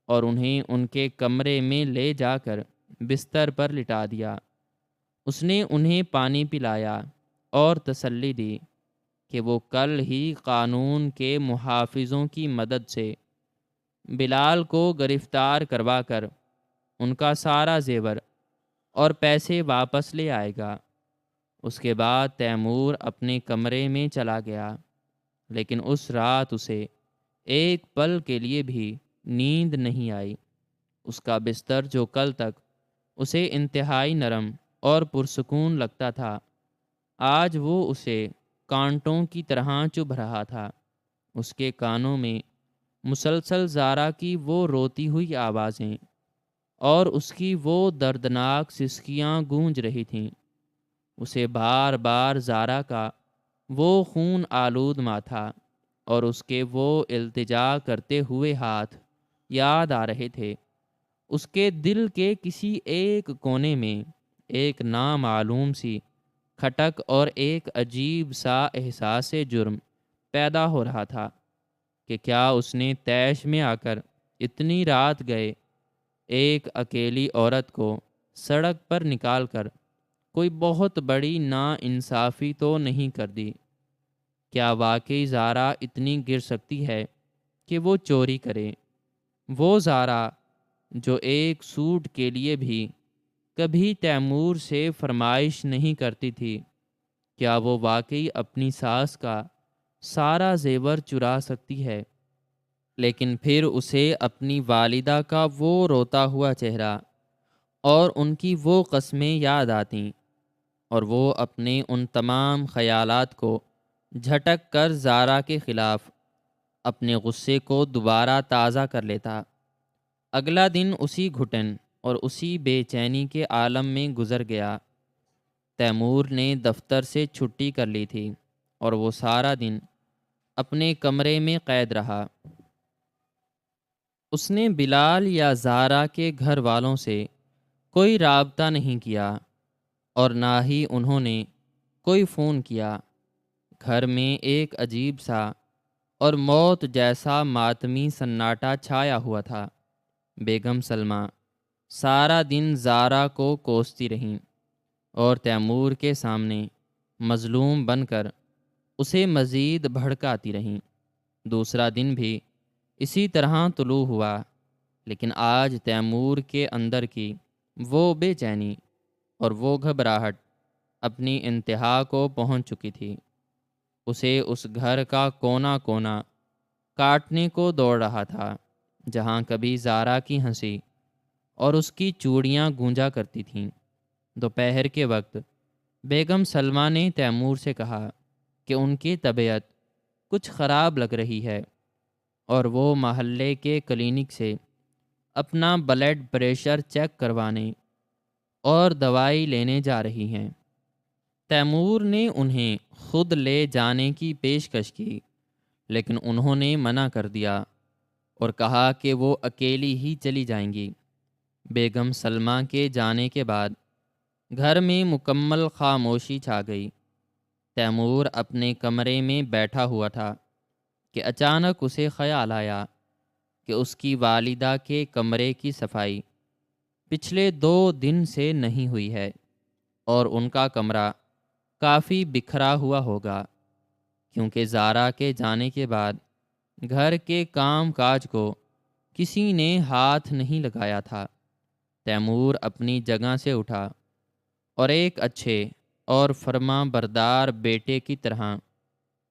اور انہیں ان کے کمرے میں لے جا کر بستر پر لٹا دیا۔ اس نے انہیں پانی پلایا اور تسلی دی کہ وہ کل ہی قانون کے محافظوں کی مدد سے بلال کو گرفتار کروا کر ان کا سارا زیور اور پیسے واپس لے آئے گا۔ اس کے بعد تیمور اپنے کمرے میں چلا گیا، لیکن اس رات اسے ایک پل کے لیے بھی نیند نہیں آئی۔ اس کا بستر جو کل تک اسے انتہائی نرم اور پرسکون لگتا تھا، آج وہ اسے کانٹوں کی طرح چبھ رہا تھا۔ اس کے کانوں میں مسلسل زارا کی وہ روتی ہوئی آوازیں اور اس کی وہ دردناک سسکیاں گونج رہی تھیں۔ اسے بار بار زارا کا وہ خون آلود ماتھا اور اس کے وہ التجا کرتے ہوئے ہاتھ یاد آ رہے تھے۔ اس کے دل کے کسی ایک کونے میں ایک نامعلوم سی کھٹک اور ایک عجیب سا احساس جرم پیدا ہو رہا تھا کہ کیا اس نے طیش میں آ کر اتنی رات گئے ایک اکیلی عورت کو سڑک پر نکال کر کوئی بہت بڑی ناانصافی تو نہیں کر دی؟ کیا واقعی زارا اتنی گر سکتی ہے کہ وہ چوری کرے؟ وہ زارا جو ایک سوٹ کے لیے بھی کبھی تیمور سے فرمائش نہیں کرتی تھی، کیا وہ واقعی اپنی ساس کا سارا زیور چرا سکتی ہے؟ لیکن پھر اسے اپنی والدہ کا وہ روتا ہوا چہرہ اور ان کی وہ قسمیں یاد آتیں، اور وہ اپنے ان تمام خیالات کو جھٹک کر زارا کے خلاف اپنے غصے کو دوبارہ تازہ کر لیتا۔ اگلا دن اسی گھٹن اور اسی بے چینی کے عالم میں گزر گیا۔ تیمور نے دفتر سے چھٹی کر لی تھی اور وہ سارا دن اپنے کمرے میں قید رہا۔ اس نے بلال یا زارا کے گھر والوں سے کوئی رابطہ نہیں کیا اور نہ ہی انہوں نے کوئی فون کیا۔ گھر میں ایک عجیب سا اور موت جیسا ماتمی سناٹا چھایا ہوا تھا۔ بیگم سلمہ سارا دن زارا کو کوستی رہیں اور تیمور کے سامنے مظلوم بن کر اسے مزید بھڑکاتی رہیں۔ دوسرا دن بھی اسی طرح طلوع ہوا، لیکن آج تیمور کے اندر کی وہ بے چینی اور وہ گھبراہٹ اپنی انتہا کو پہنچ چکی تھی۔ اسے اس گھر کا کونا کونا کاٹنے کو دوڑ رہا تھا، جہاں کبھی زارا کی ہنسی اور اس کی چوڑیاں گونجا کرتی تھیں۔ دوپہر کے وقت بیگم سلمہ نے تیمور سے کہا کہ ان کی طبیعت کچھ خراب لگ رہی ہے اور وہ محلے کے کلینک سے اپنا بلڈ پریشر چیک کروانے اور دوائی لینے جا رہی ہیں۔ تیمور نے انہیں خود لے جانے کی پیشکش کی، لیکن انہوں نے منع کر دیا اور کہا کہ وہ اکیلی ہی چلی جائیں گی۔ بیگم سلمہ کے جانے کے بعد گھر میں مکمل خاموشی چھا گئی۔ تیمور اپنے کمرے میں بیٹھا ہوا تھا کہ اچانک اسے خیال آیا کہ اس کی والدہ کے کمرے کی صفائی پچھلے 2 دن سے نہیں ہوئی ہے اور ان کا کمرہ کافی بکھرا ہوا ہوگا، کیونکہ زارا کے جانے کے بعد گھر کے کام کاج کو کسی نے ہاتھ نہیں لگایا تھا۔ تیمور اپنی جگہ سے اٹھا اور ایک اچھے اور فرما بردار بیٹے کی طرح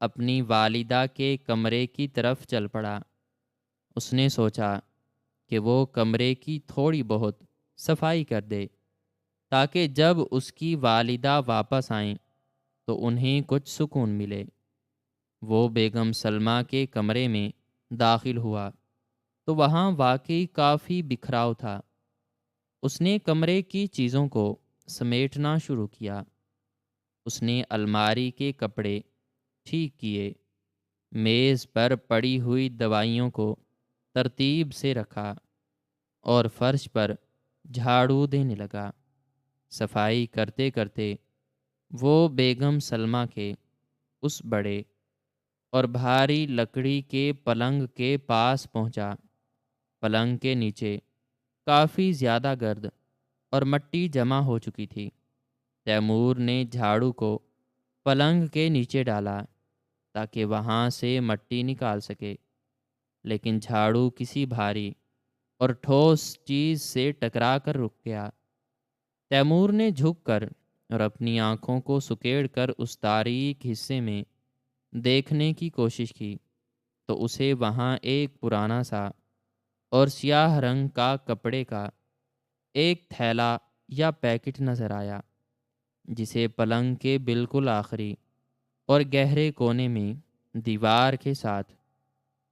اپنی والدہ کے کمرے کی طرف چل پڑا۔ اس نے سوچا کہ وہ کمرے کی تھوڑی بہت صفائی کر دے تاکہ جب اس کی والدہ واپس آئیں تو انہیں کچھ سکون ملے۔ وہ بیگم سلمہ کے کمرے میں داخل ہوا تو وہاں واقعی کافی بکھراؤ تھا۔ اس نے کمرے کی چیزوں کو سمیٹنا شروع کیا۔ اس نے الماری کے کپڑے ٹھیک کیے، میز پر پڑی ہوئی دوائیوں کو ترتیب سے رکھا اور فرش پر جھاڑو دینے لگا۔ صفائی کرتے کرتے وہ بیگم سلمہ کے اس بڑے اور بھاری لکڑی کے پلنگ کے پاس پہنچا۔ پلنگ کے نیچے کافی زیادہ گرد اور مٹی جمع ہو چکی تھی۔ تیمور نے جھاڑو کو پلنگ کے نیچے ڈالا تاکہ وہاں سے مٹی نکال سکے، لیکن جھاڑو کسی بھاری اور ٹھوس چیز سے ٹکرا کر رک گیا۔ تیمور نے جھک کر اور اپنی آنکھوں کو سکیڑ کر اس تاریک حصے میں دیکھنے کی کوشش کی تو اسے وہاں ایک پرانا سا اور سیاہ رنگ کا کپڑے کا ایک تھیلا یا پیکٹ نظر آیا، جسے پلنگ کے بالکل آخری اور گہرے کونے میں دیوار کے ساتھ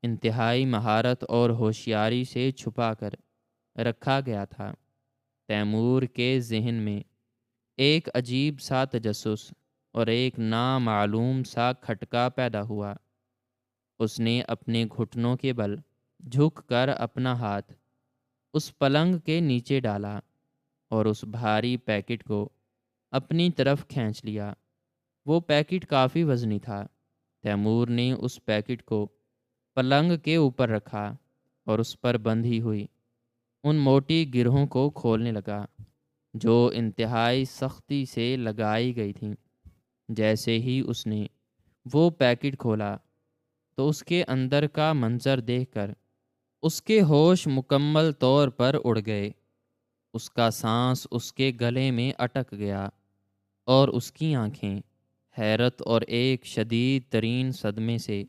انتہائی مہارت اور ہوشیاری سے چھپا کر رکھا گیا تھا۔ تیمور کے ذہن میں ایک عجیب سا تجسس اور ایک نامعلوم سا کھٹکا پیدا ہوا۔ اس نے اپنے گھٹنوں کے بل جھک کر اپنا ہاتھ اس پلنگ کے نیچے ڈالا اور اس بھاری پیکٹ کو اپنی طرف کھینچ لیا۔ وہ پیکٹ کافی وزنی تھا۔ تیمور نے اس پیکٹ کو پلنگ کے اوپر رکھا اور اس پر بندھی ہوئی ان موٹی گرہوں کو کھولنے لگا جو انتہائی سختی سے لگائی گئی تھیں۔ جیسے ہی اس نے وہ پیکٹ کھولا تو اس کے اندر کا منظر دیکھ کر اس کے ہوش مکمل طور پر اڑ گئے۔ اس کا سانس اس کے گلے میں اٹک گیا اور اس کی آنکھیں حیرت اور ایک شدید ترین صدمے سے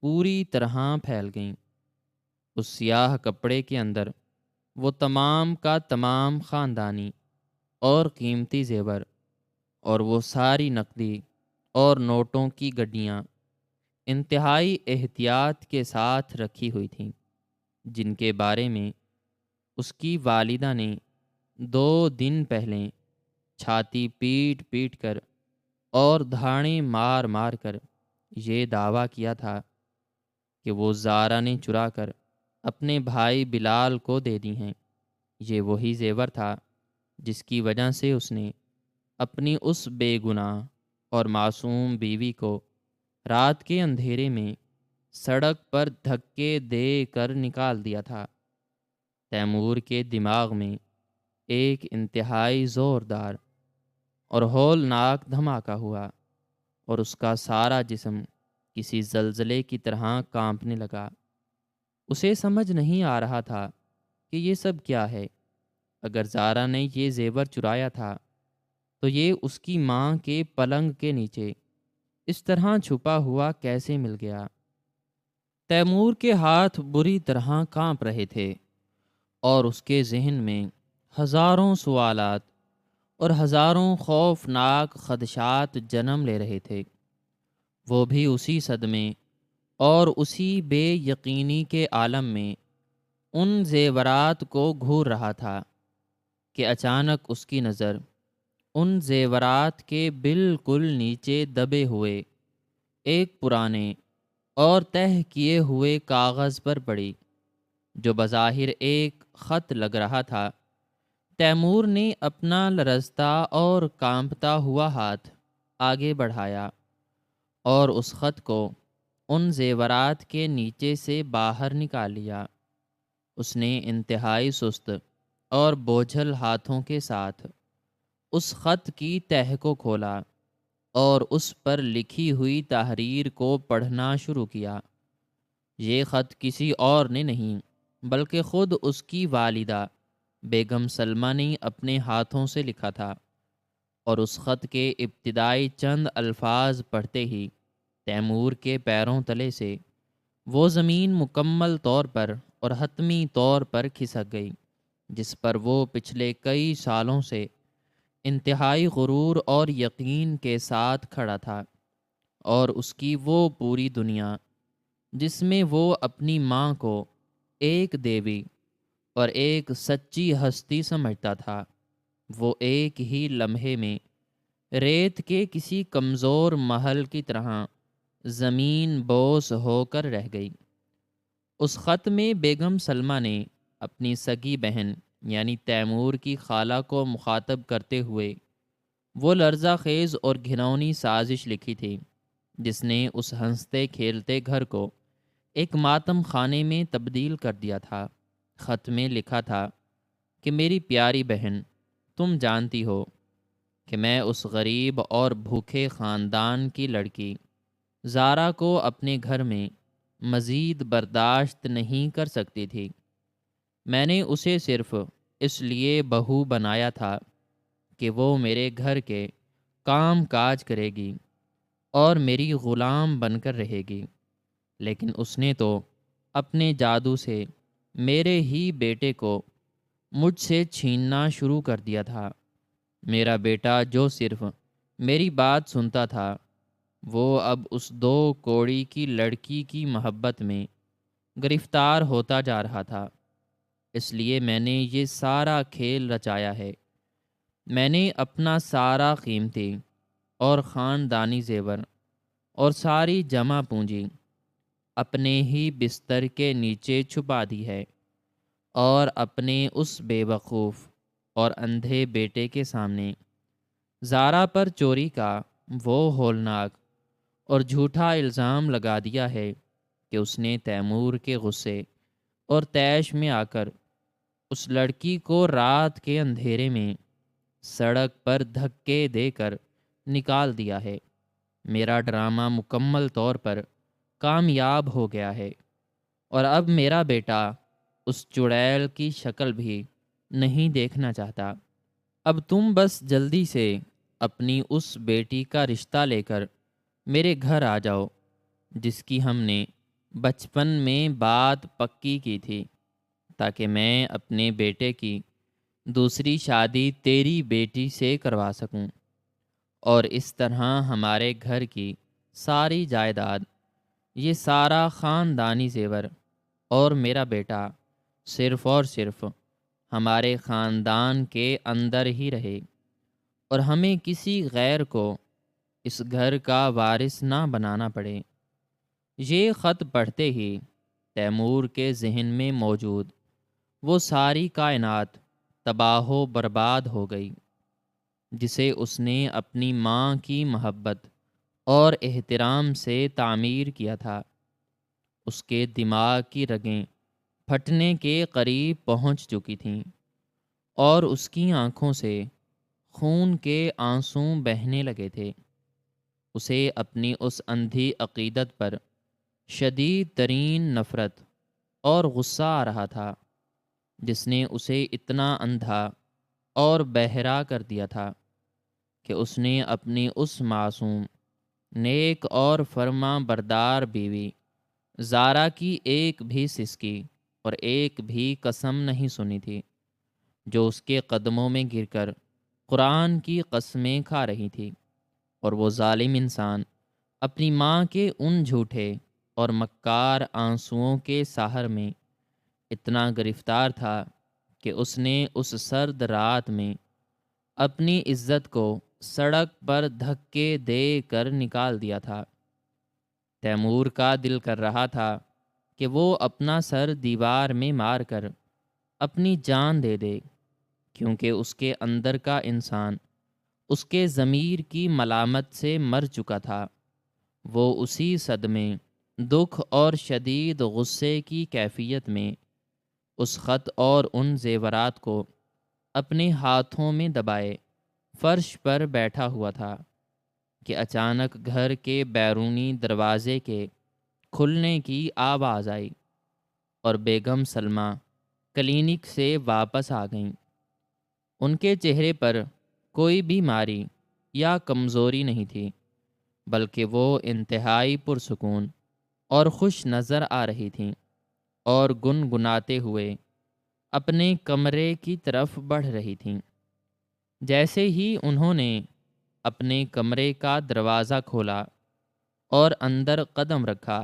پوری طرح پھیل گئیں۔ اس سیاہ کپڑے کے اندر وہ تمام کا تمام خاندانی اور قیمتی زیور اور وہ ساری نقدی اور نوٹوں کی گڈیاں انتہائی احتیاط کے ساتھ رکھی ہوئی تھیں، جن کے بارے میں اس کی والدہ نے 2 دن پہلے چھاتی پیٹ پیٹ کر اور دھاڑیں مار مار کر یہ دعویٰ کیا تھا کہ وہ زارا نے چرا کر اپنے بھائی بلال کو دے دی ہیں۔ یہ وہی زیور تھا جس کی وجہ سے اس نے اپنی اس بے گناہ اور معصوم بیوی کو رات کے اندھیرے میں سڑک پر دھکے دے کر نکال دیا تھا۔ تیمور کے دماغ میں ایک انتہائی زوردار اور ہولناک دھماکہ ہوا اور اس کا سارا جسم کسی زلزلے کی طرح کانپنے لگا۔ اسے سمجھ نہیں آ رہا تھا کہ یہ سب کیا ہے۔ اگر زارا نے یہ زیور چرایا تھا تو یہ اس کی ماں کے پلنگ کے نیچے اس طرح چھپا ہوا کیسے مل گیا؟ تیمور کے ہاتھ بری طرح کانپ رہے تھے اور اس کے ذہن میں ہزاروں سوالات اور ہزاروں خوفناک خدشات جنم لے رہے تھے، وہ بھی اسی صدمے اور اسی بے یقینی کے عالم میں ان زیورات کو گھور رہا تھا کہ اچانک اس کی نظر ان زیورات کے بالکل نیچے دبے ہوئے ایک پرانے اور تہہ کیے ہوئے کاغذ پر پڑی، جو بظاہر ایک خط لگ رہا تھا۔ تیمور نے اپنا لرزتا اور کانپتا ہوا ہاتھ آگے بڑھایا اور اس خط کو ان زیورات کے نیچے سے باہر نکال لیا۔ اس نے انتہائی سست اور بوجھل ہاتھوں کے ساتھ اس خط کی تہہ کو کھولا اور اس پر لکھی ہوئی تحریر کو پڑھنا شروع کیا۔ یہ خط کسی اور نے نہیں بلکہ خود اس کی والدہ بیگم سلمہ نے اپنے ہاتھوں سے لکھا تھا، اور اس خط کے ابتدائی چند الفاظ پڑھتے ہی تیمور کے پیروں تلے سے وہ زمین مکمل طور پر اور حتمی طور پر کھسک گئی جس پر وہ پچھلے کئی سالوں سے انتہائی غرور اور یقین کے ساتھ کھڑا تھا، اور اس کی وہ پوری دنیا جس میں وہ اپنی ماں کو ایک دیوی اور ایک سچی ہستی سمجھتا تھا، وہ ایک ہی لمحے میں ریت کے کسی کمزور محل کی طرح زمین بوس ہو کر رہ گئی۔ اس خط میں بیگم سلمہ نے اپنی سگی بہن یعنی تیمور کی خالہ کو مخاطب کرتے ہوئے وہ لرزہ خیز اور گھناؤنی سازش لکھی تھی جس نے اس ہنستے کھیلتے گھر کو ایک ماتم خانے میں تبدیل کر دیا تھا۔ خط میں لکھا تھا کہ میری پیاری بہن، تم جانتی ہو کہ میں اس غریب اور بھوکے خاندان کی لڑکی زارا کو اپنے گھر میں مزید برداشت نہیں کر سکتی تھی۔ میں نے اسے صرف اس لیے بہو بنایا تھا کہ وہ میرے گھر کے کام کاج کرے گی اور میری غلام بن کر رہے گی، لیکن اس نے تو اپنے جادو سے میرے ہی بیٹے کو مجھ سے چھیننا شروع کر دیا تھا۔ میرا بیٹا جو صرف میری بات سنتا تھا، وہ اب اس دو کوڑی کی لڑکی کی محبت میں گرفتار ہوتا جا رہا تھا۔ اس لیے میں نے یہ سارا کھیل رچایا ہے۔ میں نے اپنا سارا قیمتی اور خاندانی زیور اور ساری جمع پونجی اپنے ہی بستر کے نیچے چھپا دی ہے، اور اپنے اس بے وقوف اور اندھے بیٹے کے سامنے زارا پر چوری کا وہ ہولناک اور جھوٹا الزام لگا دیا ہے کہ اس نے تیمور کے غصے اور طیش میں آ کر اس لڑکی کو رات کے اندھیرے میں سڑک پر دھکے دے کر نکال دیا ہے۔ میرا ڈرامہ مکمل طور پر کامیاب ہو گیا ہے، اور اب میرا بیٹا اس چڑیل کی شکل بھی نہیں دیکھنا چاہتا۔ اب تم بس جلدی سے اپنی اس بیٹی کا رشتہ لے کر میرے گھر آ جاؤ جس کی ہم نے بچپن میں بات پکی کی تھی، تاکہ میں اپنے بیٹے کی دوسری شادی تیری بیٹی سے کروا سکوں، اور اس طرح ہمارے گھر کی ساری جائیداد، یہ سارا خاندانی زیور اور میرا بیٹا صرف اور صرف ہمارے خاندان کے اندر ہی رہے، اور ہمیں کسی غیر کو اس گھر کا وارث نہ بنانا پڑے۔ یہ خط پڑھتے ہی تیمور کے ذہن میں موجود وہ ساری کائنات تباہ و برباد ہو گئی جسے اس نے اپنی ماں کی محبت اور احترام سے تعمیر کیا تھا۔ اس کے دماغ کی رگیں پھٹنے کے قریب پہنچ چکی تھیں، اور اس کی آنکھوں سے خون کے آنسو بہنے لگے تھے۔ اسے اپنی اس اندھی عقیدت پر شدید ترین نفرت اور غصہ آ رہا تھا جس نے اسے اتنا اندھا اور بہرا کر دیا تھا کہ اس نے اپنی اس معصوم، نیک اور فرما بردار بیوی زارا کی ایک بھی سسکی اور ایک بھی قسم نہیں سنی تھی، جو اس کے قدموں میں گر کر قرآن کی قسمیں کھا رہی تھی، اور وہ ظالم انسان اپنی ماں کے ان جھوٹے اور مکار آنسوؤں کے ساحر میں اتنا گرفتار تھا کہ اس نے اس سرد رات میں اپنی عزت کو سڑک پر دھکے دے کر نکال دیا تھا۔ تیمور کا دل کر رہا تھا کہ وہ اپنا سر دیوار میں مار کر اپنی جان دے دے، کیونکہ اس کے اندر کا انسان اس کے ضمیر کی ملامت سے مر چکا تھا۔ وہ اسی صدمے، دکھ اور شدید غصے کی کیفیت میں اس خط اور ان زیورات کو اپنے ہاتھوں میں دبائے فرش پر بیٹھا ہوا تھا کہ اچانک گھر کے بیرونی دروازے کے کھلنے کی آواز آئی اور بیگم سلمہ کلینک سے واپس آ گئیں۔ ان کے چہرے پر کوئی بیماری یا کمزوری نہیں تھی، بلکہ وہ انتہائی پرسکون اور خوش نظر آ رہی تھیں، اور گنگناتے ہوئے اپنے کمرے کی طرف بڑھ رہی تھیں۔ جیسے ہی انہوں نے اپنے کمرے کا دروازہ کھولا اور اندر قدم رکھا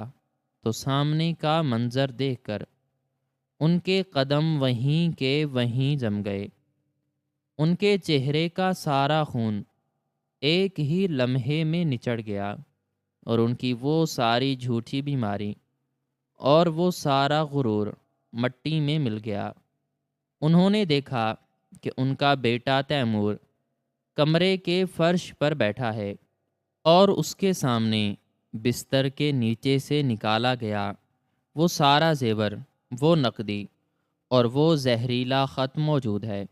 تو سامنے کا منظر دیکھ کر ان کے قدم وہیں کے وہیں جم گئے۔ ان کے چہرے کا سارا خون ایک ہی لمحے میں نچڑ گیا، اور ان کی وہ ساری جھوٹی بیماری اور وہ سارا غرور مٹی میں مل گیا۔ انہوں نے دیکھا کہ ان کا بیٹا تیمور کمرے کے فرش پر بیٹھا ہے، اور اس کے سامنے بستر کے نیچے سے نکالا گیا وہ سارا زیور، وہ نقدی اور وہ زہریلا خط موجود ہے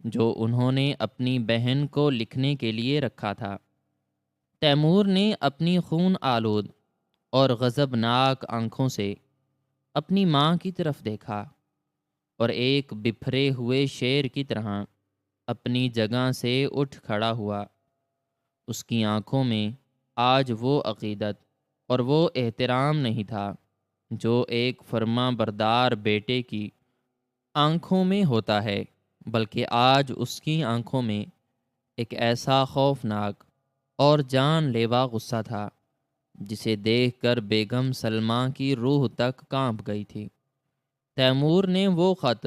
جو انہوں نے اپنی بہن کو لکھنے کے لیے رکھا تھا۔ تیمور نے اپنی خون آلود اور غضبناک آنکھوں سے اپنی ماں کی طرف دیکھا، اور ایک بپھرے ہوئے شیر کی طرح اپنی جگہ سے اٹھ کھڑا ہوا۔ اس کی آنکھوں میں آج وہ عقیدت اور وہ احترام نہیں تھا جو ایک فرما بردار بیٹے کی آنکھوں میں ہوتا ہے، بلکہ آج اس کی آنکھوں میں ایک ایسا خوفناک اور جان لیوا غصہ تھا جسے دیکھ کر بیگم سلمہ کی روح تک کانپ گئی تھی۔ تیمور نے وہ خط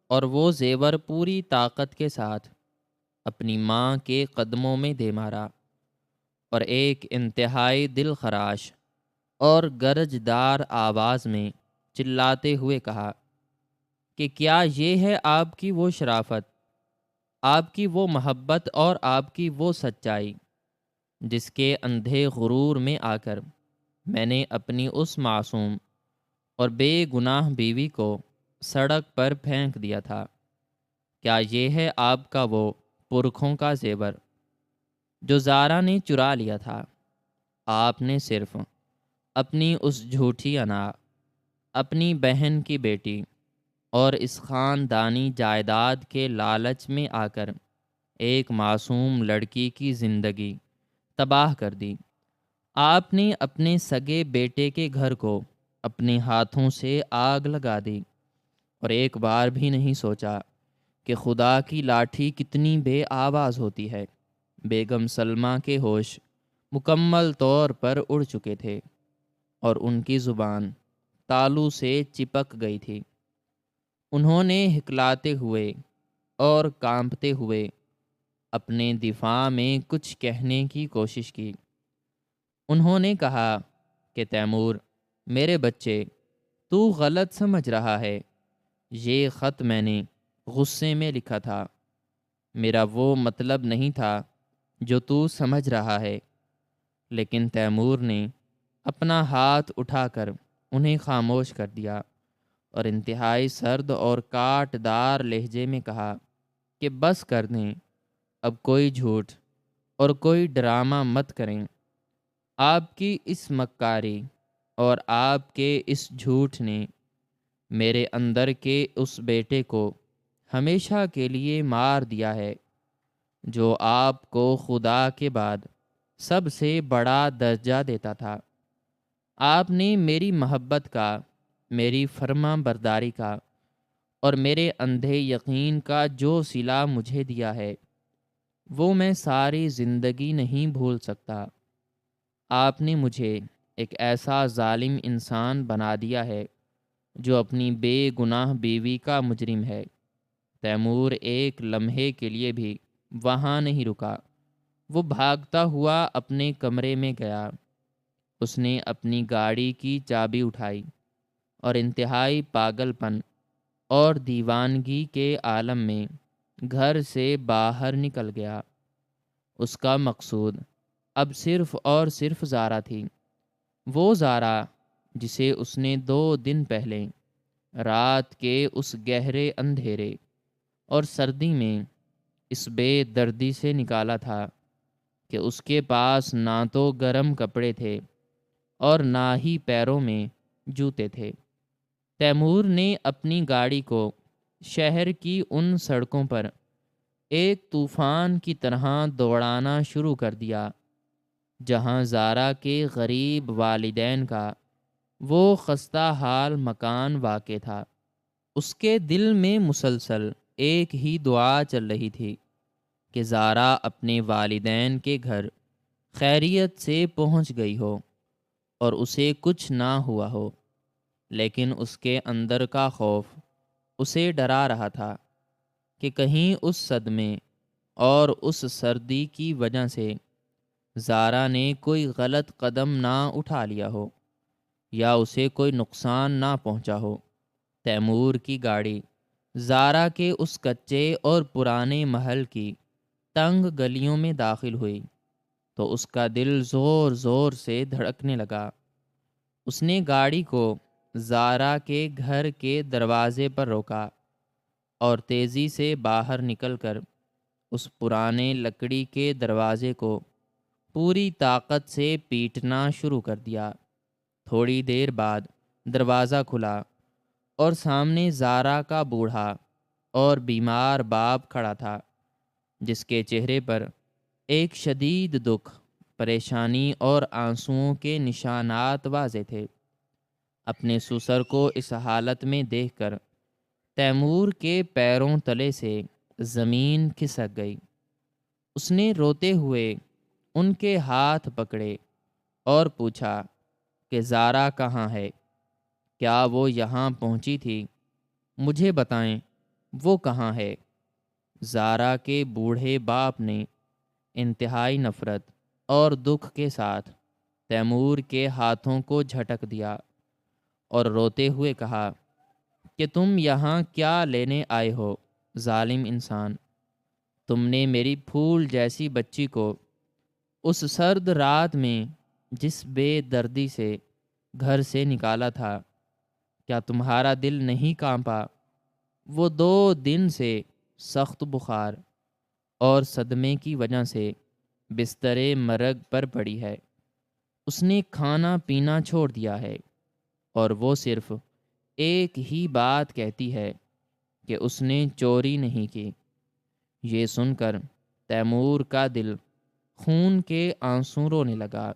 اور وہ زیور پوری طاقت کے ساتھ اپنی ماں کے قدموں میں دے مارا، اور ایک انتہائی دل خراش اور گرجدار آواز میں چلاتے ہوئے کہا کہ کیا یہ ہے آپ کی وہ شرافت، آپ کی وہ محبت اور آپ کی وہ سچائی جس کے اندھے غرور میں آ کر میں نے اپنی اس معصوم اور بے گناہ بیوی کو سڑک پر پھینک دیا تھا؟ کیا یہ ہے آپ کا وہ پرکھوں کا زیور جو زارا نے چرا لیا تھا؟ آپ نے صرف اپنی اس جھوٹی انا، اپنی بہن کی بیٹی اور اس خاندانی جائیداد کے لالچ میں آ کر ایک معصوم لڑکی کی زندگی تباہ کر دی۔ آپ نے اپنے سگے بیٹے کے گھر کو اپنے ہاتھوں سے آگ لگا دی، اور ایک بار بھی نہیں سوچا کہ خدا کی لاٹھی کتنی بے آواز ہوتی ہے۔ بیگم سلمہ کے ہوش مکمل طور پر اڑ چکے تھے، اور ان کی زبان تالو سے چپک گئی تھی۔ انہوں نے ہکلاتے ہوئے اور کانپتے ہوئے اپنے دفاع میں کچھ کہنے کی کوشش کی۔ انہوں نے کہا کہ تیمور، میرے بچے، تو غلط سمجھ رہا ہے۔ یہ خط میں نے غصے میں لکھا تھا، میرا وہ مطلب نہیں تھا جو تو سمجھ رہا ہے۔ لیکن تیمور نے اپنا ہاتھ اٹھا کر انہیں خاموش کر دیا، اور انتہائی سرد اور کاٹ دار لہجے میں کہا کہ بس کر دیں، اب کوئی جھوٹ اور کوئی ڈرامہ مت کریں۔ آپ کی اس مکاری اور آپ کے اس جھوٹ نے میرے اندر کے اس بیٹے کو ہمیشہ کے لیے مار دیا ہے جو آپ کو خدا کے بعد سب سے بڑا درجہ دیتا تھا۔ آپ نے میری محبت کا، میری فرما برداری کا اور میرے اندھے یقین کا جو صلہ مجھے دیا ہے، وہ میں ساری زندگی نہیں بھول سکتا۔ آپ نے مجھے ایک ایسا ظالم انسان بنا دیا ہے جو اپنی بے گناہ بیوی کا مجرم ہے۔ تیمور ایک لمحے کے لیے بھی وہاں نہیں رکا۔ وہ بھاگتا ہوا اپنے کمرے میں گیا۔ اس نے اپنی گاڑی کی چابی اٹھائی اور انتہائی پاگل پن اور دیوانگی کے عالم میں گھر سے باہر نکل گیا۔ اس کا مقصود اب صرف اور صرف زارا تھی، وہ زارا جسے اس نے 2 دن پہلے رات کے اس گہرے اندھیرے اور سردی میں اس بے دردی سے نکالا تھا کہ اس کے پاس نہ تو گرم کپڑے تھے اور نہ ہی پیروں میں جوتے تھے۔ تیمور نے اپنی گاڑی کو شہر کی ان سڑکوں پر ایک طوفان کی طرح دوڑانا شروع کر دیا جہاں زارا کے غریب والدین کا وہ خستہ حال مکان واقع تھا۔ اس کے دل میں مسلسل ایک ہی دعا چل رہی تھی کہ زارا اپنے والدین کے گھر خیریت سے پہنچ گئی ہو اور اسے کچھ نہ ہوا ہو، لیکن اس کے اندر کا خوف اسے ڈرا رہا تھا کہ کہیں اس صدمے اور اس سردی کی وجہ سے زارا نے کوئی غلط قدم نہ اٹھا لیا ہو یا اسے کوئی نقصان نہ پہنچا ہو۔ تیمور کی گاڑی زارا کے اس کچے اور پرانے محل کی تنگ گلیوں میں داخل ہوئی تو اس کا دل زور زور سے دھڑکنے لگا۔ اس نے گاڑی کو زارا کے گھر کے دروازے پر روکا اور تیزی سے باہر نکل کر اس پرانے لکڑی کے دروازے کو پوری طاقت سے پیٹنا شروع کر دیا۔ تھوڑی دیر بعد دروازہ کھلا اور سامنے زارا کا بوڑھا اور بیمار باپ کھڑا تھا، جس کے چہرے پر ایک شدید دکھ، پریشانی اور آنسوؤں کے نشانات واضح تھے۔ اپنے سسر کو اس حالت میں دیکھ کر تیمور کے پیروں تلے سے زمین کھسک گئی۔ اس نے روتے ہوئے ان کے ہاتھ پکڑے اور پوچھا کہ زارا کہاں ہے؟ کیا وہ یہاں پہنچی تھی؟ مجھے بتائیں وہ کہاں ہے؟ زارا کے بوڑھے باپ نے انتہائی نفرت اور دکھ کے ساتھ تیمور کے ہاتھوں کو جھٹک دیا اور روتے ہوئے کہا کہ تم یہاں کیا لینے آئے ہو ظالم انسان؟ تم نے میری پھول جیسی بچی کو اس سرد رات میں جس بے دردی سے گھر سے نکالا تھا، کیا تمہارا دل نہیں کانپا؟ وہ 2 دن سے سخت بخار اور صدمے کی وجہ سے بستر مرگ پر پڑی ہے۔ اس نے کھانا پینا چھوڑ دیا ہے اور وہ صرف ایک ہی بات کہتی ہے کہ اس نے چوری نہیں کی۔ یہ سن کر تیمور کا دل خون کے آنسو رونے لگا۔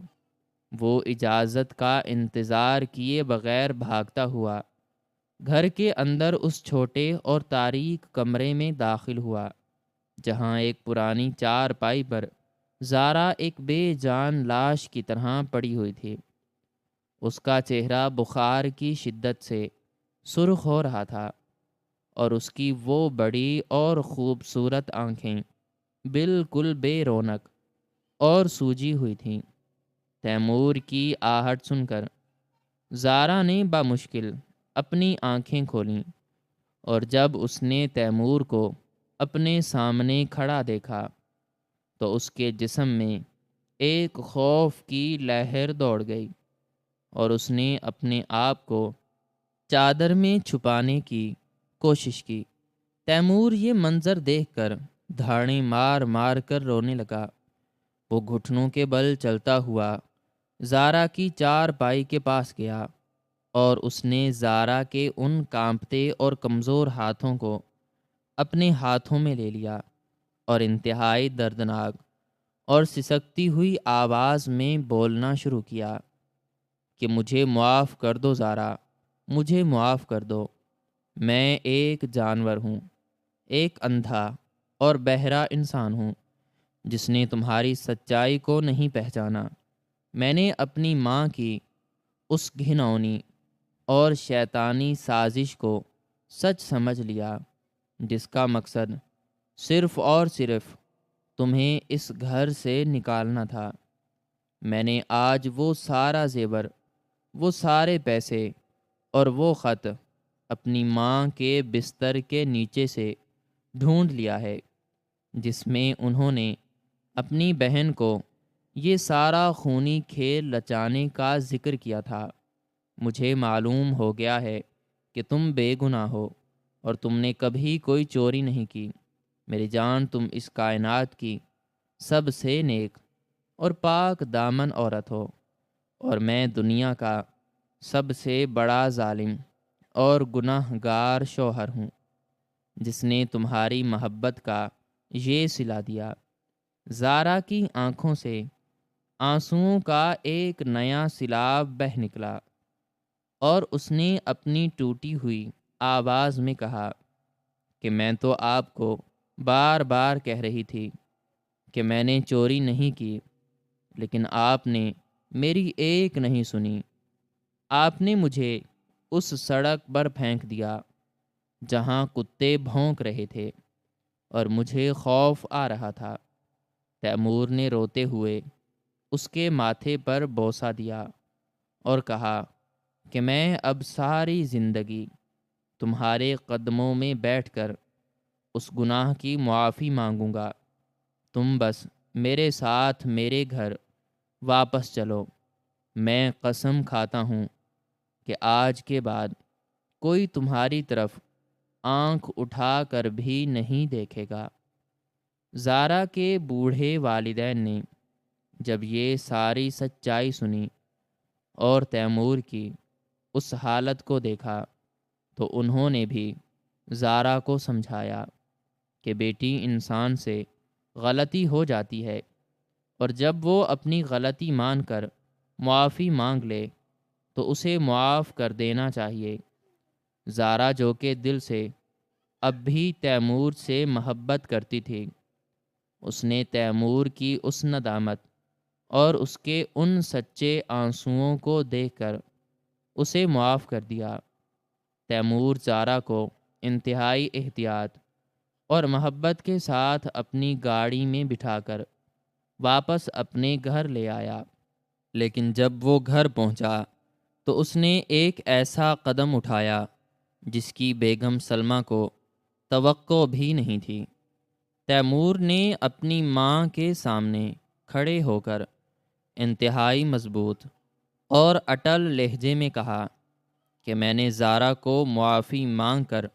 وہ اجازت کا انتظار کیے بغیر بھاگتا ہوا گھر کے اندر اس چھوٹے اور تاریک کمرے میں داخل ہوا جہاں ایک پرانی چارپائی پر زارا ایک بے جان لاش کی طرح پڑی ہوئی تھی۔ اس کا چہرہ بخار کی شدت سے سرخ ہو رہا تھا اور اس کی وہ بڑی اور خوبصورت آنکھیں بالکل بے رونق اور سوجی ہوئی تھیں۔ تیمور کی آہٹ سن کر زارا نے بامشکل اپنی آنکھیں کھولیں اور جب اس نے تیمور کو اپنے سامنے کھڑا دیکھا تو اس کے جسم میں ایک خوف کی لہر دوڑ گئی اور اس نے اپنے آپ کو چادر میں چھپانے کی کوشش کی۔ تیمور یہ منظر دیکھ کر دھاڑیں مار مار کر رونے لگا۔ وہ گھٹنوں کے بل چلتا ہوا زارا کی چارپائی کے پاس گیا اور اس نے زارا کے ان کانپتے اور کمزور ہاتھوں کو اپنے ہاتھوں میں لے لیا اور انتہائی دردناک اور سسکتی ہوئی آواز میں بولنا شروع کیا کہ مجھے معاف کر دو زارا، مجھے معاف کر دو۔ میں ایک جانور ہوں، ایک اندھا اور بہرا انسان ہوں جس نے تمہاری سچائی کو نہیں پہچانا۔ میں نے اپنی ماں کی اس گھناؤنی اور شیطانی سازش کو سچ سمجھ لیا، جس کا مقصد صرف اور صرف تمہیں اس گھر سے نکالنا تھا۔ میں نے آج وہ سارا زیور، وہ سارے پیسے اور وہ خط اپنی ماں کے بستر کے نیچے سے ڈھونڈ لیا ہے، جس میں انہوں نے اپنی بہن کو یہ سارا خونی کھیل رچانے کا ذکر کیا تھا۔ مجھے معلوم ہو گیا ہے کہ تم بے گناہ ہو اور تم نے کبھی کوئی چوری نہیں کی۔ میری جان، تم اس کائنات کی سب سے نیک اور پاک دامن عورت ہو، اور میں دنیا کا سب سے بڑا ظالم اور گناہ گار شوہر ہوں، جس نے تمہاری محبت کا یہ صلہ دیا۔ زارا کی آنکھوں سے آنسوؤں کا ایک نیا سیلاب بہہ نکلا، اور اس نے اپنی ٹوٹی ہوئی آواز میں کہا کہ میں تو آپ کو بار بار کہہ رہی تھی کہ میں نے چوری نہیں کی، لیکن آپ نے میری ایک نہیں سنی۔ آپ نے مجھے اس سڑک پر پھینک دیا جہاں کتے بھونک رہے تھے اور مجھے خوف آ رہا تھا۔ تیمور نے روتے ہوئے اس کے ماتھے پر بوسہ دیا اور کہا کہ میں اب ساری زندگی تمہارے قدموں میں بیٹھ کر اس گناہ کی معافی مانگوں گا۔ تم بس میرے ساتھ میرے گھر واپس چلو۔ میں قسم کھاتا ہوں کہ آج کے بعد کوئی تمہاری طرف آنکھ اٹھا کر بھی نہیں دیکھے گا۔ زارا کے بوڑھے والدین نے جب یہ ساری سچائی سنی اور تیمور کی اس حالت کو دیکھا، تو انہوں نے بھی زارا کو سمجھایا کہ بیٹی، انسان سے غلطی ہو جاتی ہے، اور جب وہ اپنی غلطی مان کر معافی مانگ لے تو اسے معاف کر دینا چاہیے۔ زارا، جو کہ دل سے اب بھی تیمور سے محبت کرتی تھی، اس نے تیمور کی اس ندامت اور اس کے ان سچے آنسوؤں کو دیکھ کر اسے معاف کر دیا۔ تیمور زارا کو انتہائی احتیاط اور محبت کے ساتھ اپنی گاڑی میں بٹھا کر واپس اپنے گھر لے آیا، لیکن جب وہ گھر پہنچا تو اس نے ایک ایسا قدم اٹھایا جس کی بیگم سلمہ کو توقع بھی نہیں تھی۔ تیمور نے اپنی ماں کے سامنے کھڑے ہو کر انتہائی مضبوط اور اٹل لہجے میں کہا کہ میں نے زارا کو معافی مانگ کر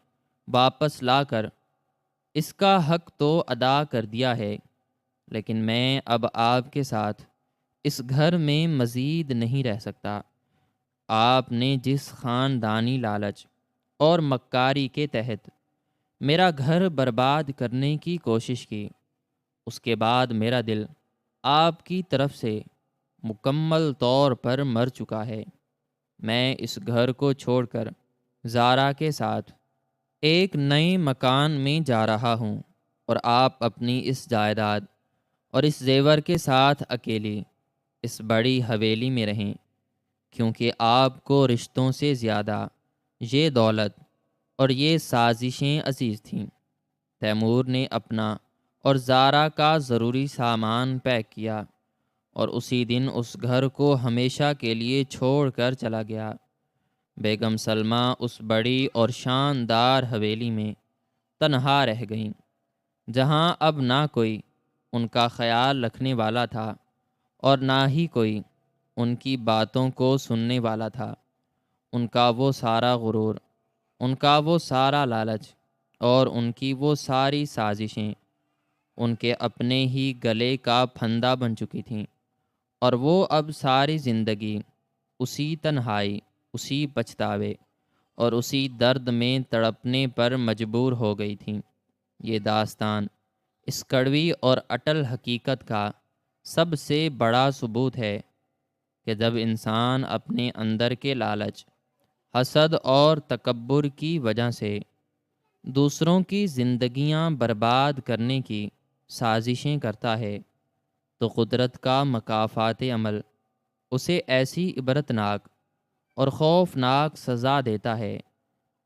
واپس لا کر اس کا حق تو ادا کر دیا ہے، لیکن میں اب آپ کے ساتھ اس گھر میں مزید نہیں رہ سکتا۔ آپ نے جس خاندانی لالچ اور مکاری کے تحت میرا گھر برباد کرنے کی کوشش کی، اس کے بعد میرا دل آپ کی طرف سے مکمل طور پر مر چکا ہے۔ میں اس گھر کو چھوڑ کر زارا کے ساتھ ایک نئے مکان میں جا رہا ہوں، اور آپ اپنی اس جائیداد اور اس زیور کے ساتھ اکیلی اس بڑی حویلی میں رہیں، کیونکہ آپ کو رشتوں سے زیادہ یہ دولت اور یہ سازشیں عزیز تھیں۔ تیمور نے اپنا اور زارا کا ضروری سامان پیک کیا اور اسی دن اس گھر کو ہمیشہ کے لیے چھوڑ کر چلا گیا۔ بیگم سلمہ اس بڑی اور شاندار حویلی میں تنہا رہ گئیں، جہاں اب نہ کوئی ان کا خیال رکھنے والا تھا اور نہ ہی کوئی ان کی باتوں کو سننے والا تھا۔ ان کا وہ سارا غرور، ان کا وہ سارا لالچ اور ان کی وہ ساری سازشیں ان کے اپنے ہی گلے کا پھندا بن چکی تھیں، اور وہ اب ساری زندگی اسی تنہائی، اسی پچھتاوے اور اسی درد میں تڑپنے پر مجبور ہو گئی تھیں۔ یہ داستان اس کڑوی اور اٹل حقیقت کا سب سے بڑا ثبوت ہے کہ جب انسان اپنے اندر کے لالچ، حسد اور تکبر کی وجہ سے دوسروں کی زندگیاں برباد کرنے کی سازشیں کرتا ہے تو قدرت کا مکافات عمل اسے ایسی عبرتناک اور خوفناک سزا دیتا ہے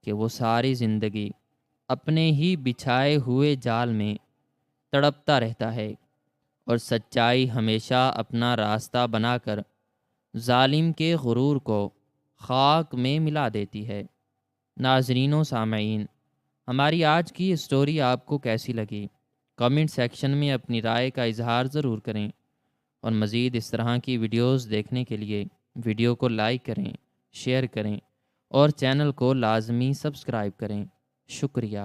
کہ وہ ساری زندگی اپنے ہی بچھائے ہوئے جال میں تڑپتا رہتا ہے، اور سچائی ہمیشہ اپنا راستہ بنا کر ظالم کے غرور کو خاک میں ملا دیتی ہے۔ ناظرین و سامعین، ہماری آج کی اسٹوری آپ کو کیسی لگی؟ کمنٹ سیکشن میں اپنی رائے کا اظہار ضرور کریں، اور مزید اس طرح کی ویڈیوز دیکھنے کے لیے ویڈیو کو لائک کریں، شیئر کریں اور چینل کو لازمی سبسکرائب کریں۔ شکریہ۔